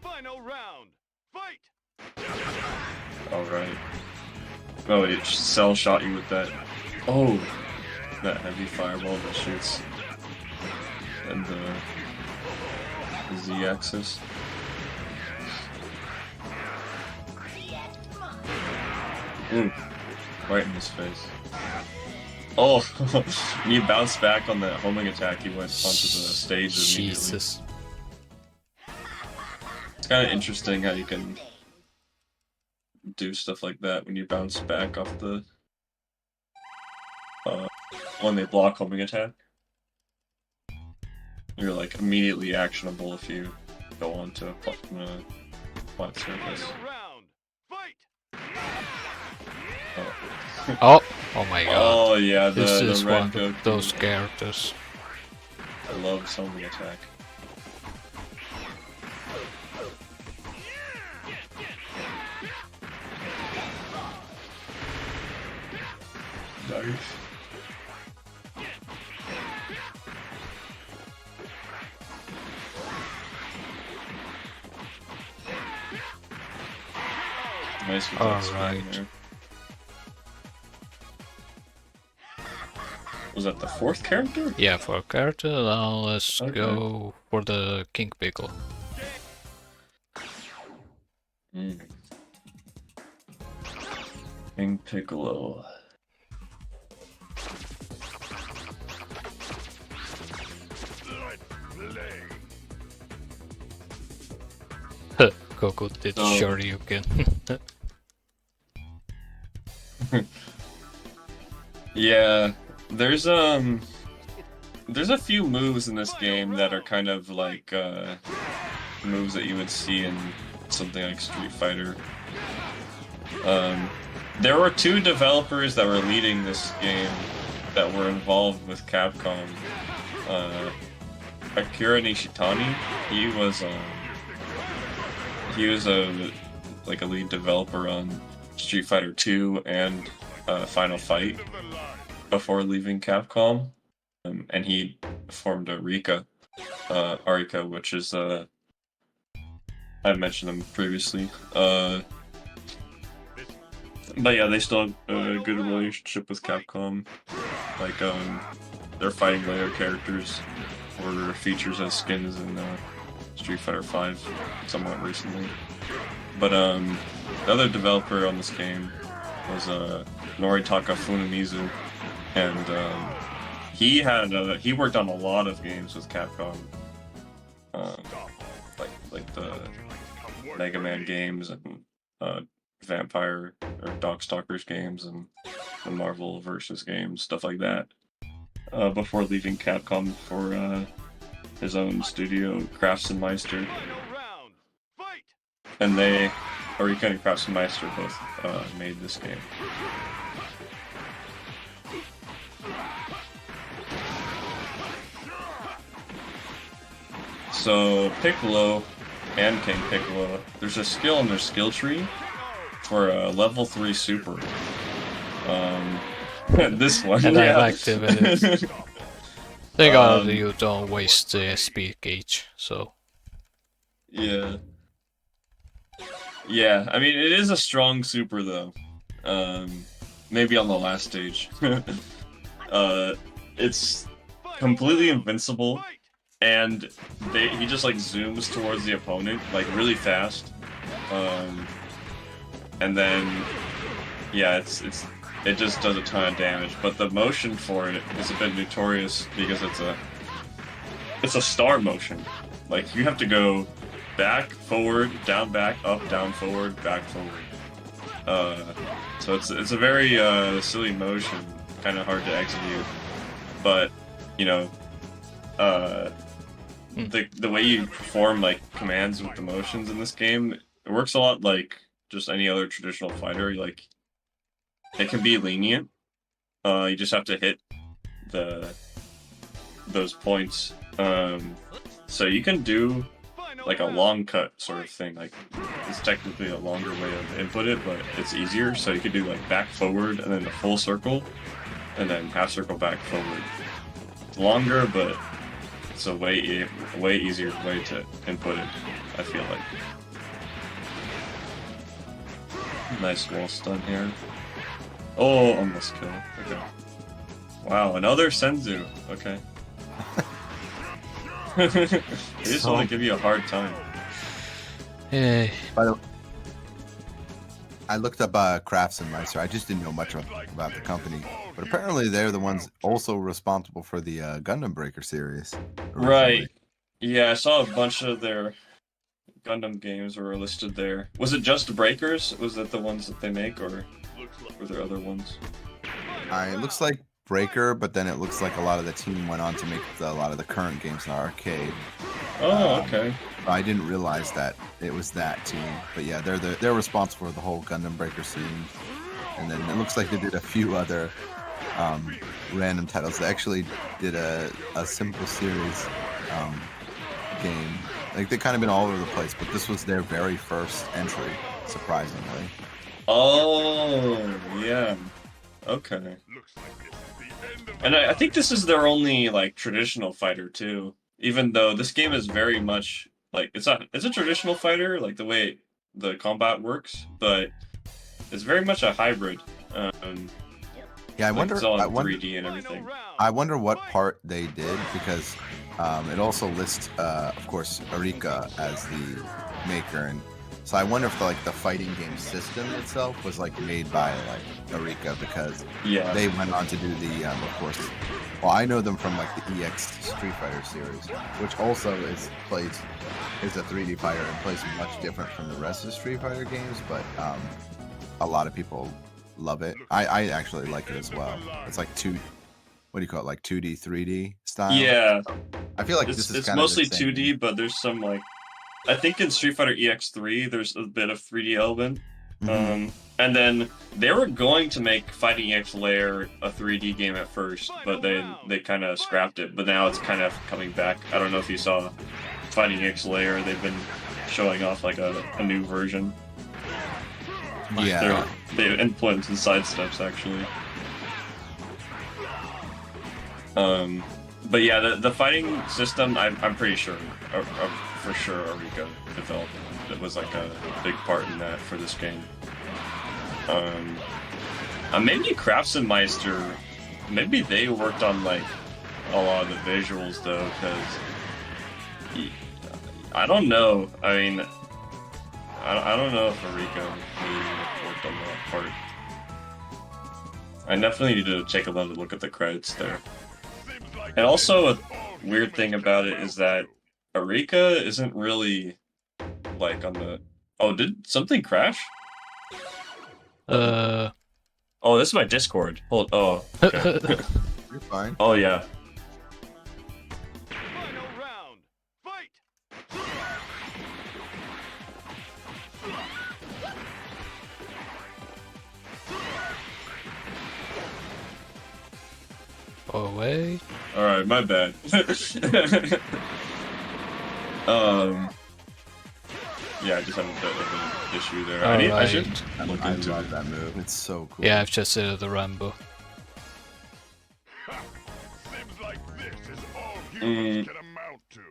Final round. Fight. Alright. Oh, it Cell shot you with that. Oh! That heavy fireball that shoots and the Z-axis. Ooh, right in his face. Oh, when you bounce back on that homing attack, he went onto the stage immediately. Jesus. It's kind of interesting how you can do stuff like that when you bounce back off the when they block homing attack. You're like immediately actionable if you go onto a flat surface. Oh, oh my god. Oh yeah, This is the red one Goku. of those characters. I love homing attack. Nice. Nice with that spin Alright. there. Was that the fourth character? Yeah, for a character, now let's Okay. go for the King Pickle. King Piccolo. Goku did Oh. Shoryuken. Yeah, there's a few moves in this game that are kind of like moves that you would see in something like Street Fighter. There were two developers that were leading this game that were involved with Capcom. Akira Nishitani, he was a lead developer on Street Fighter 2 and Final Fight before leaving Capcom, and he formed Arika, which is I mentioned them previously. But yeah, they still have a good relationship with Capcom. Like their fighting layer characters were features as skins in Street Fighter 5 somewhat recently. But the other developer on this game was Noritaka Funamizu, and he worked on a lot of games with Capcom, like the Mega Man games and Vampire or Darkstalkers games and the Marvel vs. games, stuff like that. Before leaving Capcom for his own studio, Craftsmeister. And Arika and Craftsmeister both made this game. So Piccolo and King Piccolo, there's a skill in their skill tree for a level 3 super. This one, And yeah. I've activated it. Thank God you don't waste the speed gauge, so... Yeah. Yeah, I mean, it is a strong super, though. Maybe on the last stage. It's completely invincible, and he just, like, zooms towards the opponent, like, really fast. And then, yeah, it just does a ton of damage, but the motion for it is a bit notorious because it's a star motion. Like, you have to go back, forward, down, back, up, down, forward, back, forward. So it's a very silly motion, kind of hard to execute. But, you know, the way you perform, like, commands with the motions in this game, it works a lot like just any other traditional fighter. Like, it can be lenient. You just have to hit those points. So you can do like a long cut sort of thing. Like, it's technically a longer way of input it, but it's easier. So you could do like back forward and then the full circle, and then half circle back forward. It's longer, but it's a way easier way to input it, I feel like. Nice wall stun here. Oh, almost kill. Okay. Wow, another Senzu. Okay. They just want to give you a hard time. Eh, By the way, I looked up Craftsmeister. I just didn't know much about the company, but apparently they're the ones also responsible for the Gundam Breaker series. originally. Right. Yeah, I saw a bunch of their Gundam games were listed there. Was it just Breakers? Was that the ones that they make, or were there other ones? It looks like Breaker, but then it looks like a lot of the team went on to make a lot of the current games in the arcade. Oh, okay. I didn't realize that it was that team, but yeah, they're responsible for the whole Gundam Breaker scene. And then it looks like they did a few other random titles. They actually did a simple series game. Like they've kind of been all over the place, but this was their very first entry, surprisingly. Oh, yeah. Okay. And I think this is their only like traditional fighter too. Even though this game is very much like it's a traditional fighter, like the way the combat works, but it's very much a hybrid. Yeah, I like wonder. it's all I in wonder. 3D and everything. I wonder what part they did because it also lists, of course, Arika as the maker, and so I wonder if the fighting game system itself was like made by like Arika because Yeah. they went on to do the, of course. Well, I know them from like the EX Street Fighter series, which also is a 3D fighter and plays much different from the rest of the Street Fighter games, but a lot of people love it. I actually like it as well. It's like what do you call it, like 2D, 3D style? Yeah. I feel like this is It's kind mostly of the same. 2D, but there's some like I think in Street Fighter EX3 there's a bit of 3D element. Mhm. And then they were going to make Fighting EX Layer a 3D game at first, but they kind of scrapped it. But now it's kind of coming back. I don't know if you saw Fighting EX Layer. They've been showing off like a new version. Yeah. They implemented side steps actually. But yeah, the fighting system, I'm pretty sure, for sure, Arika developed. It was like a big part in that for this game. Maybe Craftsmeister, maybe they worked on like a lot of the visuals though, because I don't know. I mean, I don't know if Arika really worked on that part. I definitely need to take another look at the credits there. And also, a weird thing about it is that Arika isn't really like on the. Oh, did something crash? Oh, this is my Discord. Hold. Oh. Okay. You're fine. Oh yeah. Final round. Fight. oh wait. All right, my bad. Yeah, I just have a bit of an issue there. I should look I into love it. that move. It's so cool. Yeah, I've just said the Rambo. Seems like this is all humans can amount to.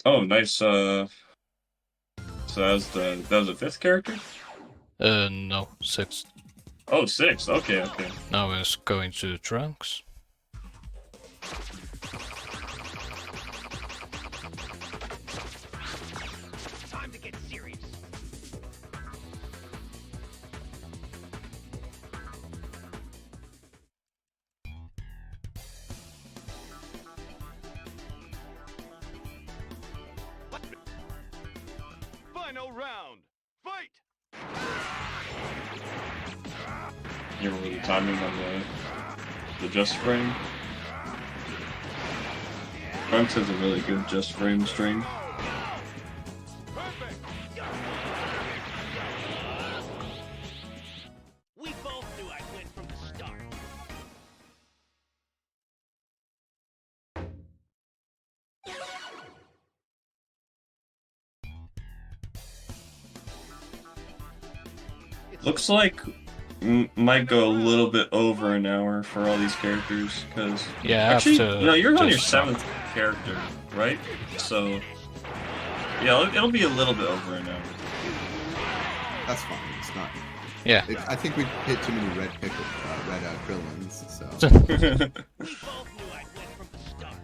Oh, nice. So that was the fifth character. No, 6th. Oh, sixth. Okay, okay. Now it's going to Trunks. Time to get serious. Final round. Fight. You remember the timing on the just frame? Trunks has a really good just frame string. Perfect. We both knew I'd win from the start. Looks like might go a little bit over an hour for all these characters, because Yeah, actually, after no, you're on your just 7th character, right? So yeah, it'll be a little bit over an hour. That's fine. It's not. Yeah. I think we hit too many red Krillins, so. We both knew I'd win from the start.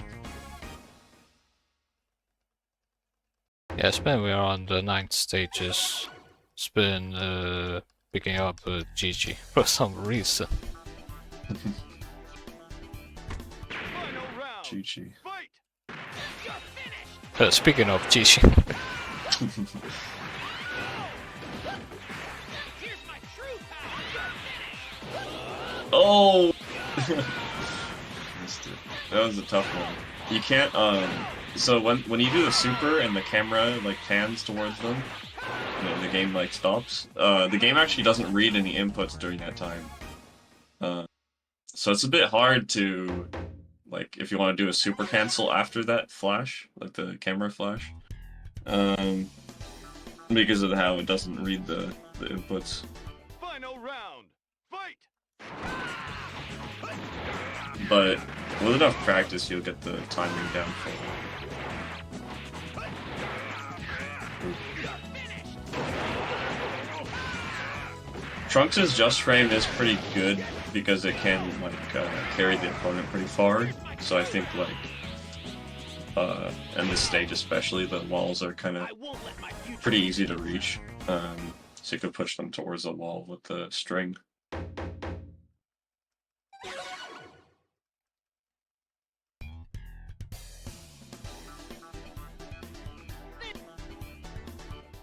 Yes, when we are on the 9th stages, it's been picking up GG for some reason. Final round. Chi-Chi. Fight. Speaking of GG. Here's my true power. Oh! Missed it. That was a tough one. You can't, so when you do the super and the camera, like, pans towards them, the game, like, stops, the game actually doesn't read any inputs during that time. So it's a bit hard to, like, if you want to do a super cancel after that flash, like the camera flash, because of how it doesn't read the inputs. Final round. Fight. But with enough practice, you'll get the timing down for it. Trunks' just frame is pretty good because it can like carry the opponent pretty far. So I think like in this stage especially, the walls are kind of I won't let my future pretty easy to reach. So you could push them towards the wall with the string.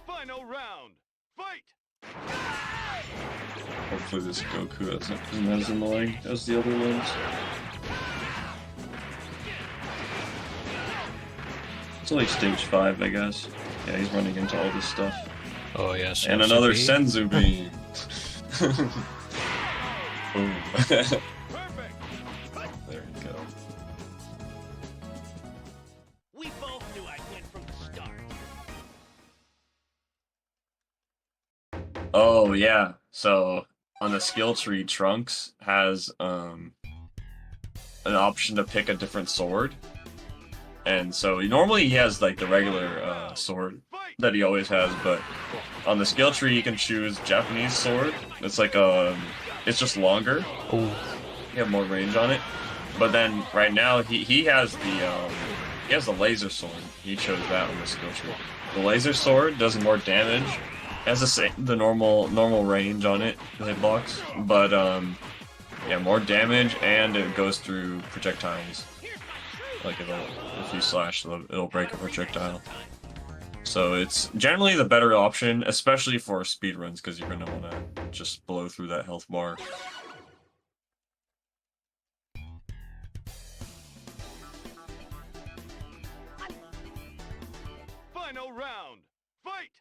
Final round. Fight. Hopefully this Goku isn't as annoying as the other ones. It's only stage 5, I guess. Yeah, he's running into all this stuff. Oh yes. And another Senzu beam. Boom. Perfect. There you go. We both knew I'd win from the start. Oh yeah. So on the skill tree, Trunks has an option to pick a different sword. And so normally he has like the regular sword that he always has, but on the skill tree you can choose Japanese sword. It's like it's just longer. Oh. You have more range on it. But then right now he has the laser sword. He chose that on the skill tree. The laser sword does more damage. Has the normal range on it, the hitbox, but yeah, more damage, and it goes through projectiles. Like if you slash, it'll break a projectile. So it's generally the better option, especially for speedruns, because you're gonna want to just blow through that health bar. Final round. Fight.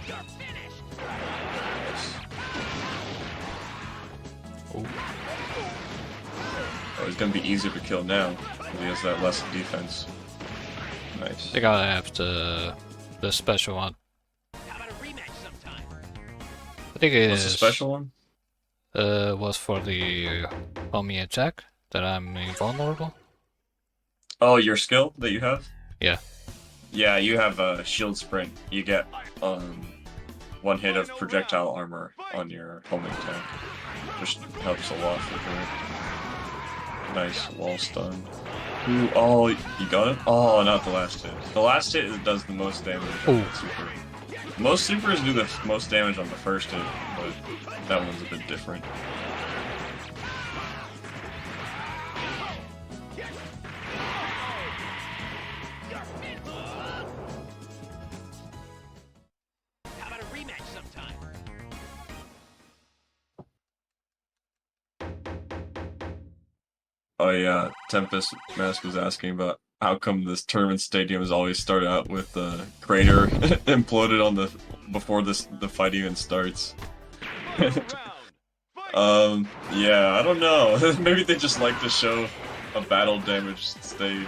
You're finished. Oh. Oh, he's gonna be easier to kill now. He has that less defense. Nice. They gotta have the special one. How about a rematch sometime? I think it What's the is special one? was for the homie attack that I'm invulnerable. Oh, your skill that you have? Yeah. Yeah, you have a shield sprint. You get one hit of projectile armor on your homing attack. Which helps a lot for her. Nice wall stun. Ooh, oh, you got it? Oh, not the last hit. The last hit does the most damage on the super. Most supers do the most damage on the first hit, but that one's a bit different. How about a rematch sometime? Oh yeah, Tempest Mask was asking about how come this tournament stadium has always started out with the crater imploded on before the fight even starts. Yeah, I don't know. Maybe they just like to show a battle damaged stage.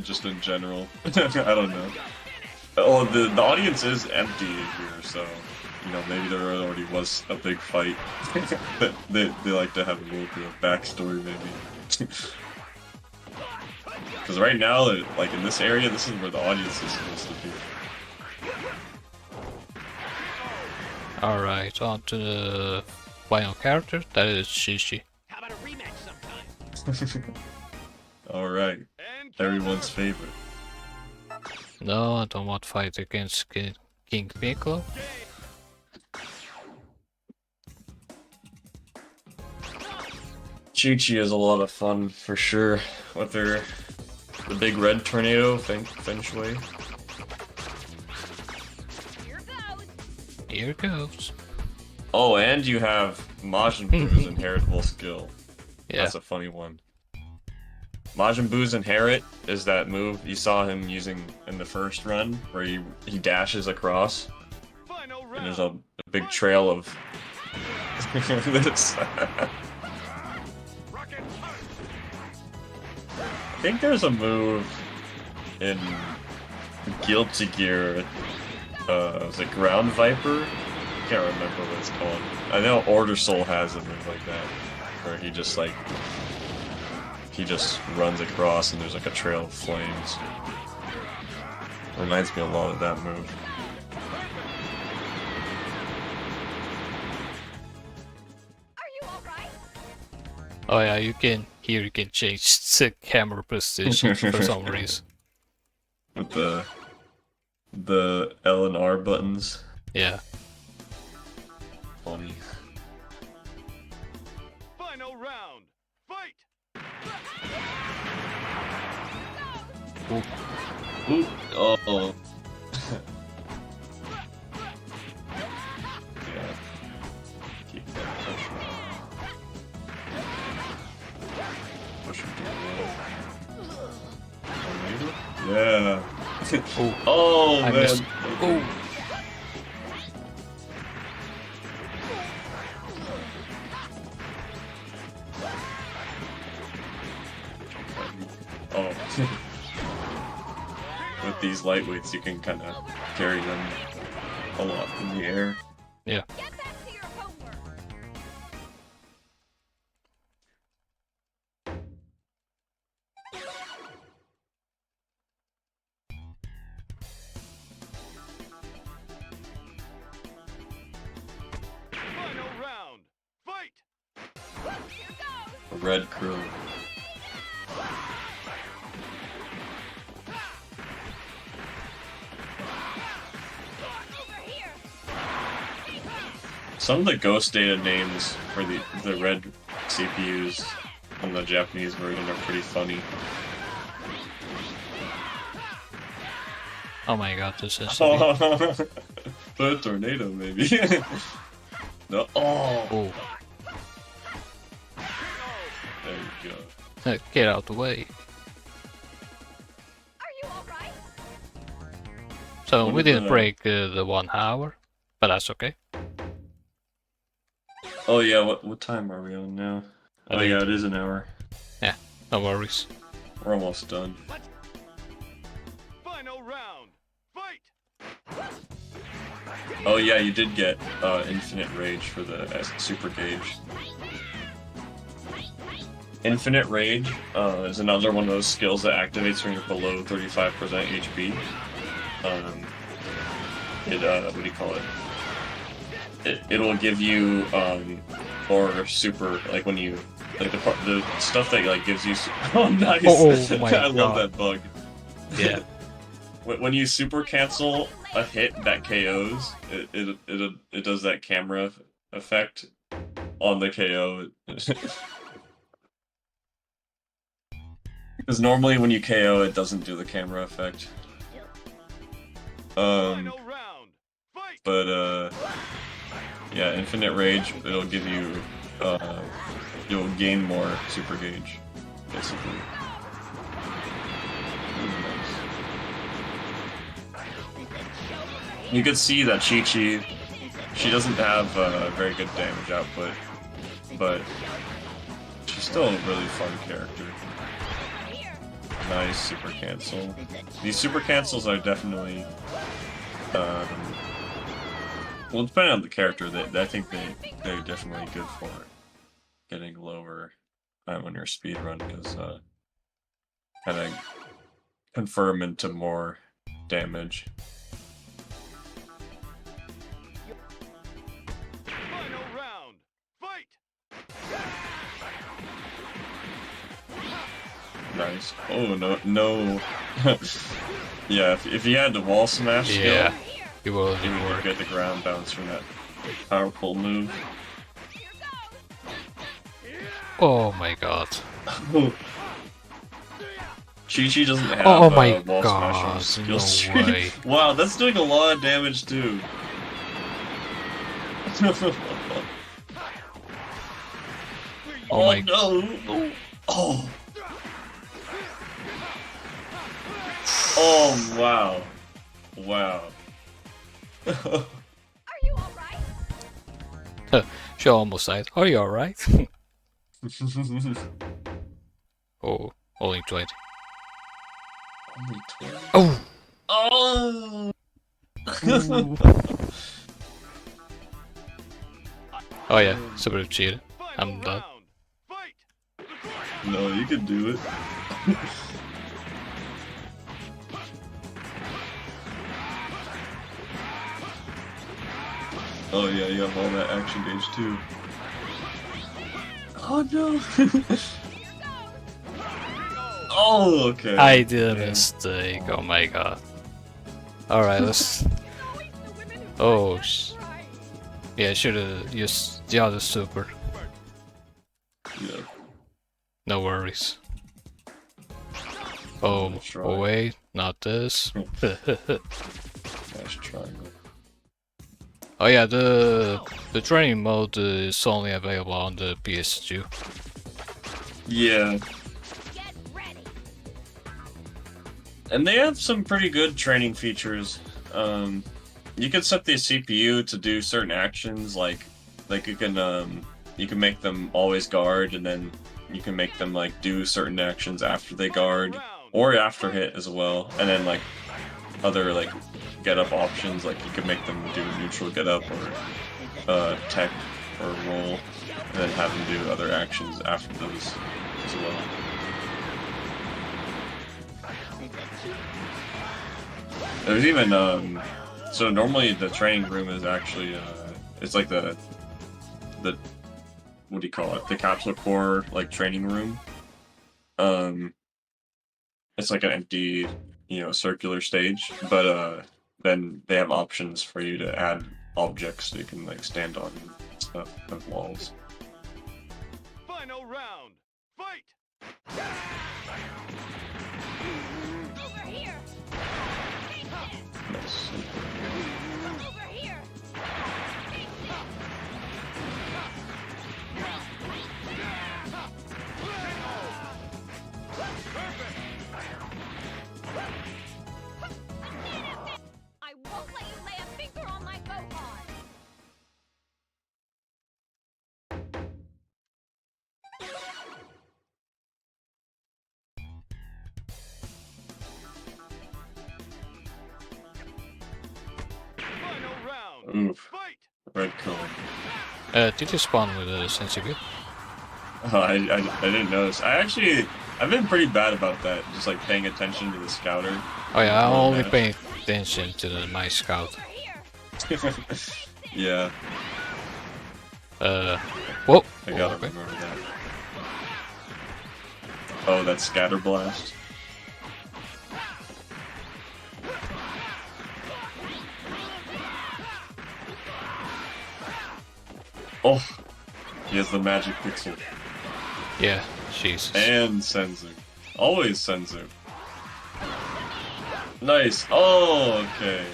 Just in general. I don't know. Oh, the audience is empty here, so you know, maybe there already was a big fight. they like to have a little bit of backstory, maybe. Because right now, like in this area, this is where the audience is supposed to be. Alright, on to the final character, that is Shishi. How about a rematch sometime? Alright, And everyone's counter. favorite. No, I don't want to fight against King Piccolo. Chi-Chi is a lot of fun for sure with the big red tornado feng shui. Here goes. Here goes. Oh, and you have Majin Buu's inheritable skill. Yeah. That's a funny one. Majin Buu's inherit is that move you saw him using in the first run, where he dashes across, Final and there's round. a big trail of this. Rocket punch. I think there's a move in Guilty Gear. Was it Ground Viper? I can't remember what it's called. I know Order Soul has a move like that, where he just runs across and there's like a trail of flames. Reminds me a lot of that move. Are you all right? Oh yeah, you can change the camera position for some reason. With the L and R buttons. Yeah. Funny. Final round. Fight. Ooh, oh. Yeah. Keep that pressure on. Push him to the wall. Yeah. Oh, I man. missed. Oh. Oh. With these lightweights, you can kind of carry them a lot in the air. Yeah. Get back to your homework. Final round. Fight. Here goes. A red crew. Over here. Some of the ghost data names for the red CPUs on the Japanese version are pretty funny. Oh my god, this is. Third tornado, maybe. No. Oh, Oh, there you go. get out the way. Are you all right? So What we is didn't that? break the 1 hour, but that's okay. Oh yeah, what time are we on now? I Oh think- yeah, it is an hour. Yeah, no worries. We're almost done. Final round. Fight. Oh yeah, you did get infinite rage for the super gauge. Infinite rage is another one of those skills that activates when you're below 35% HP. What do you call it? It'll give you more super, like when you like the stuff that like gives you. Oh nice! Oh my I love God. that bug. Yeah. When you super cancel a hit that KOs, it does that camera effect on the KO. Because normally when you KO, it doesn't do the camera effect. Final round. Fight. But yeah, infinite rage. It'll give you you'll gain more super gauge, basically. You could see that Chi-Chi, she doesn't have very good damage output, but she's still a really fun character. Nice super cancel. These super cancels are definitely, well, depending on the character, I think they're definitely good for getting lower on your speedrun, because kind of confirm into more damage. Final round. Fight. Christ. Oh, no, no. Yeah, if he had the wall smash skill, Yeah, it will he would work. get the ground bounce from that powerful move. Oh my god. Chi-Chi doesn't have Oh my wall smash on god, his skill no tree. way. Wow, that's doing a lot of damage too. Oh my- no! Oh! Oh wow! Wow! Are you alright? She almost died. Are you alright? Oh, only 20. Only 20. Oh! Oh! Oh yeah, super cheated. I'm Final done. round. Fight! No, you can do it. Oh yeah, you have all that action gauge too. Oh no! Oh, okay. I did a Yeah. mistake. Oh my god. Alright, let's. Always the women who Oh, fight right. yeah, I should have used the other super. Yeah. No worries. Oh, Nice try. oh wait, not this. Dash triangle. Oh yeah, the training mode is only available on the PS2. Yeah. Get ready. And they have some pretty good training features. You can set the CPU to do certain actions, like you can make them always guard, and then you can make them like do certain actions after they guard or after hit as well. And then like other like get up options, like you can make them do neutral get up or tech or roll, and then have them do other actions after those as well. There's even so normally the training room is actually it's like the what do you call it? The capsule core like training room. It's like an empty, circular stage, but then they have options for you to add objects so you can like stand on and stuff and walls. Final round. Fight! Over here. Take this. Nice. Over here. Take this. I won't let you lay a finger on my Gohan. Final round. Oof. Fight! Red color. Did you spawn with a sensitive? Oh, I didn't notice. I've been pretty bad about that. Just like paying attention to the scouter. Oh yeah, I'm Oh, only man. paying attention to my scout. Over here. Yeah, Whoa! I gotta Okay. remember that. Oh, that scatter blast. Oh, he has the magic pixel. Yeah, Jesus. And Senzu. Always Senzu. Nice. Oh, okay.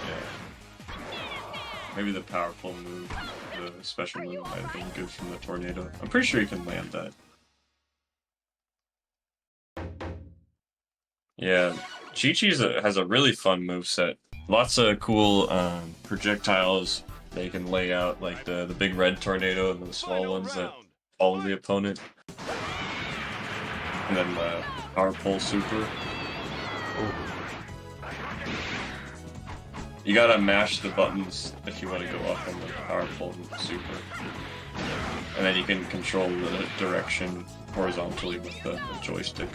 Yeah. Maybe the powerful move, the special move might have been good from the tornado. I'm pretty sure you can land that. Yeah, Chi-Chi's has a really fun moveset. Lots of cool projectiles that you can lay out, like the big red tornado and the small Final ones that round. follow the opponent. And then the power pole super. You gotta mash the buttons if you want to go up on the power pole and super. And then you can control the direction horizontally with the joystick.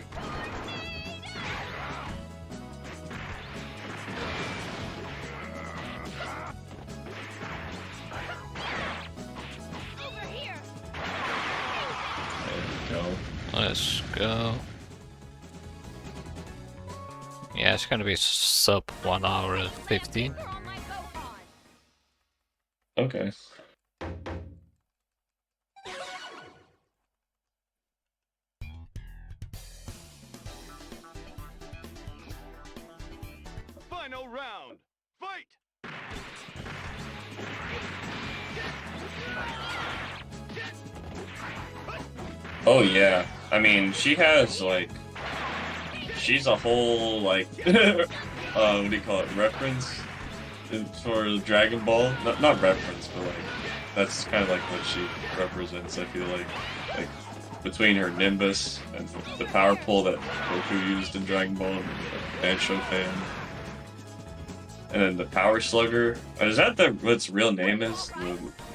Over here. There we go. Let's go. Yeah, it's gonna be sub 1 hour and 15. Finger on my Gohan. Okay. Final round. Fight! Oh yeah. I mean, she has like, she's a whole like, what do you call it? Reference for Dragon Ball. Not reference, but like, that's kind of like what she represents. I feel like between her Nimbus and the power pole that Goku used in Dragon Ball, and the Bancho fan, and then the Power Slugger. Is that what its real name is?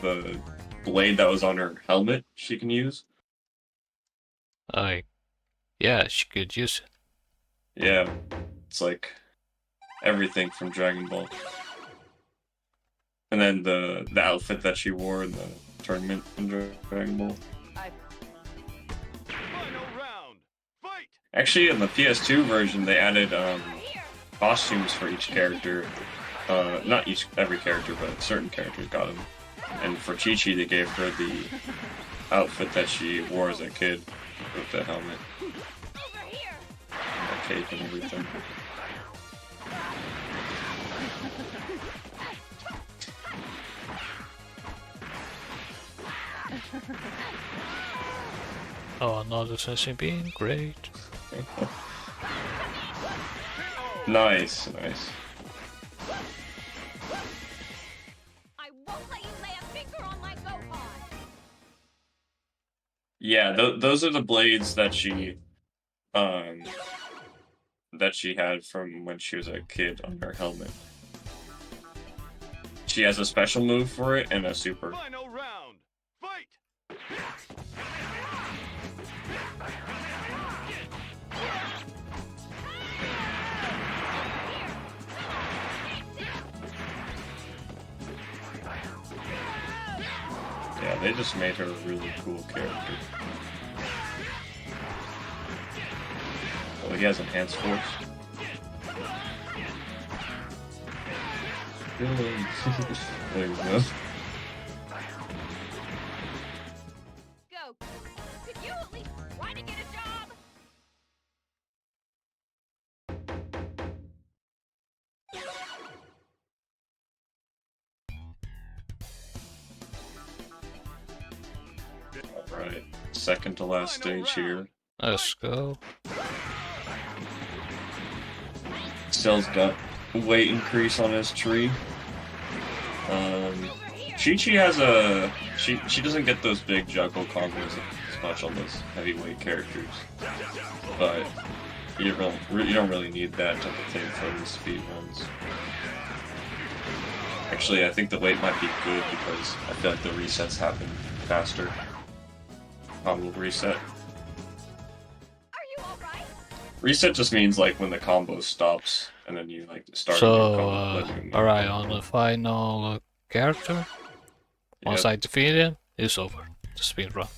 The blade that was on her helmet she can use. Yeah, she could use it. Yeah, it's like everything from Dragon Ball. And then the outfit that she wore in the tournament in Dragon Ball. Final round. Fight! Actually, in the PS2 version, they added costumes for each character. Not every character, but certain characters got them. And for Chi-Chi, they gave her the outfit that she wore as a kid with the helmet, Over here. and the cape, and everything. Oh, another session being great. Nice, nice. I won't let you lay a finger on my Gohan. Yeah, those are the blades that she had from when she was a kid on her helmet. She has a special move for it and a super. Final round. Fight! Yeah, they just made her a really cool character. Oh, he has enhanced force. There you go. Go. Could you at least try to get a job? Alright, second to last stage here. Let's go. Cell's got weight increase on his tree. Chi-Chi has a... She doesn't get those big juggle combos as much on those heavyweight characters. But you don't really need that type of thing for the speed runs. Actually, I think the weight might be good because I feel like the resets happen faster. Combo reset. Are you alright? Reset just means like when the combo stops and then you like start a new So, combo. like a new alright, combo. on the final character, once I defeat him, it's over. The speedrun.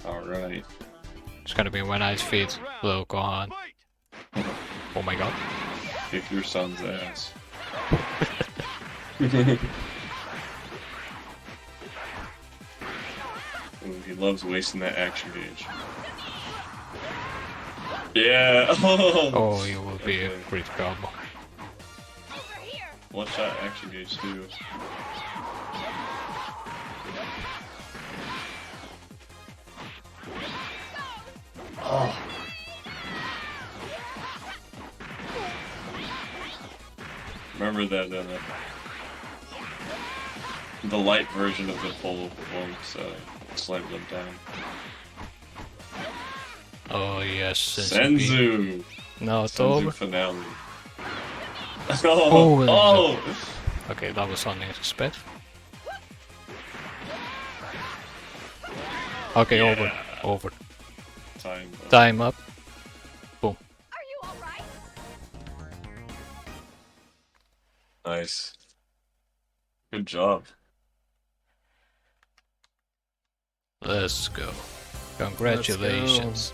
Alright. It's gonna be when I defeat Little Gohan. Fight! Oh my god. Kick your son's ass. Ooh, he loves wasting that action gauge. Yeah! Oh, it will be a Okay. great combo. Over here. One shot action gauge too. Oh. Remember that the light version of the pole won't slam them down. Oh yes, Senzu! No, it's Senzu over. finale. Oh, Oh! Okay, that was unexpected. Okay, Yeah. over. Time. Time up. Are you alright? Nice. Good job. Let's go. Congratulations.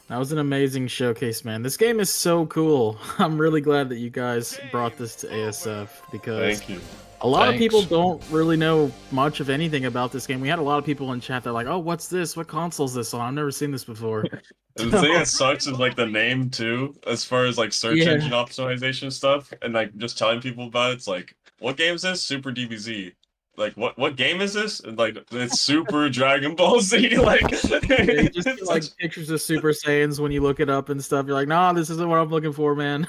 That was an amazing showcase, man. This game is so cool. I'm really glad that you guys brought this to ASF because Thank you. a lot of Thanks. people don't really know much of anything about this game. We had a lot of people in chat that are like, "Oh, what's this? What console's this on? I've never seen this before." And the thing that sucks is like the name too, as far as like search Yeah. engine optimization stuff, and like just telling people about it. It's like, what game is this? Super DBZ. Like, what game is this? And like, it's Super Dragon Ball Z. Like, Yeah, you just get, it's like such- pictures of Super Saiyans when you look it up and stuff. You're like, "Nah, this isn't what I'm looking for, man."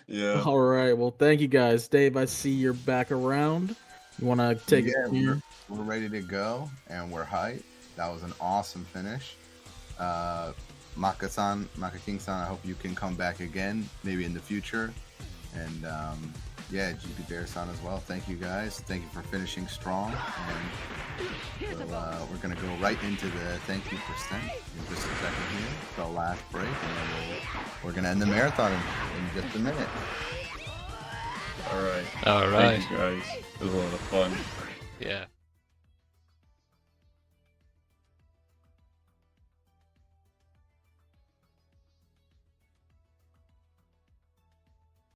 yeah. All right. Well, thank you guys. Dave, I see you're back around. You want to take Yeah, it here? we're ready to go, and we're hyped. That was an awesome finish. Machaking-san, I hope you can come back again, maybe in the future. And yeah, gpbear-san as well. Thank you guys. Thank you for finishing strong. And we're gonna go right into the thank you percent in just a second here. The last break, and then we're gonna end the marathon in just a minute. All right. All right. Thank you guys. It was a lot of fun. Yeah.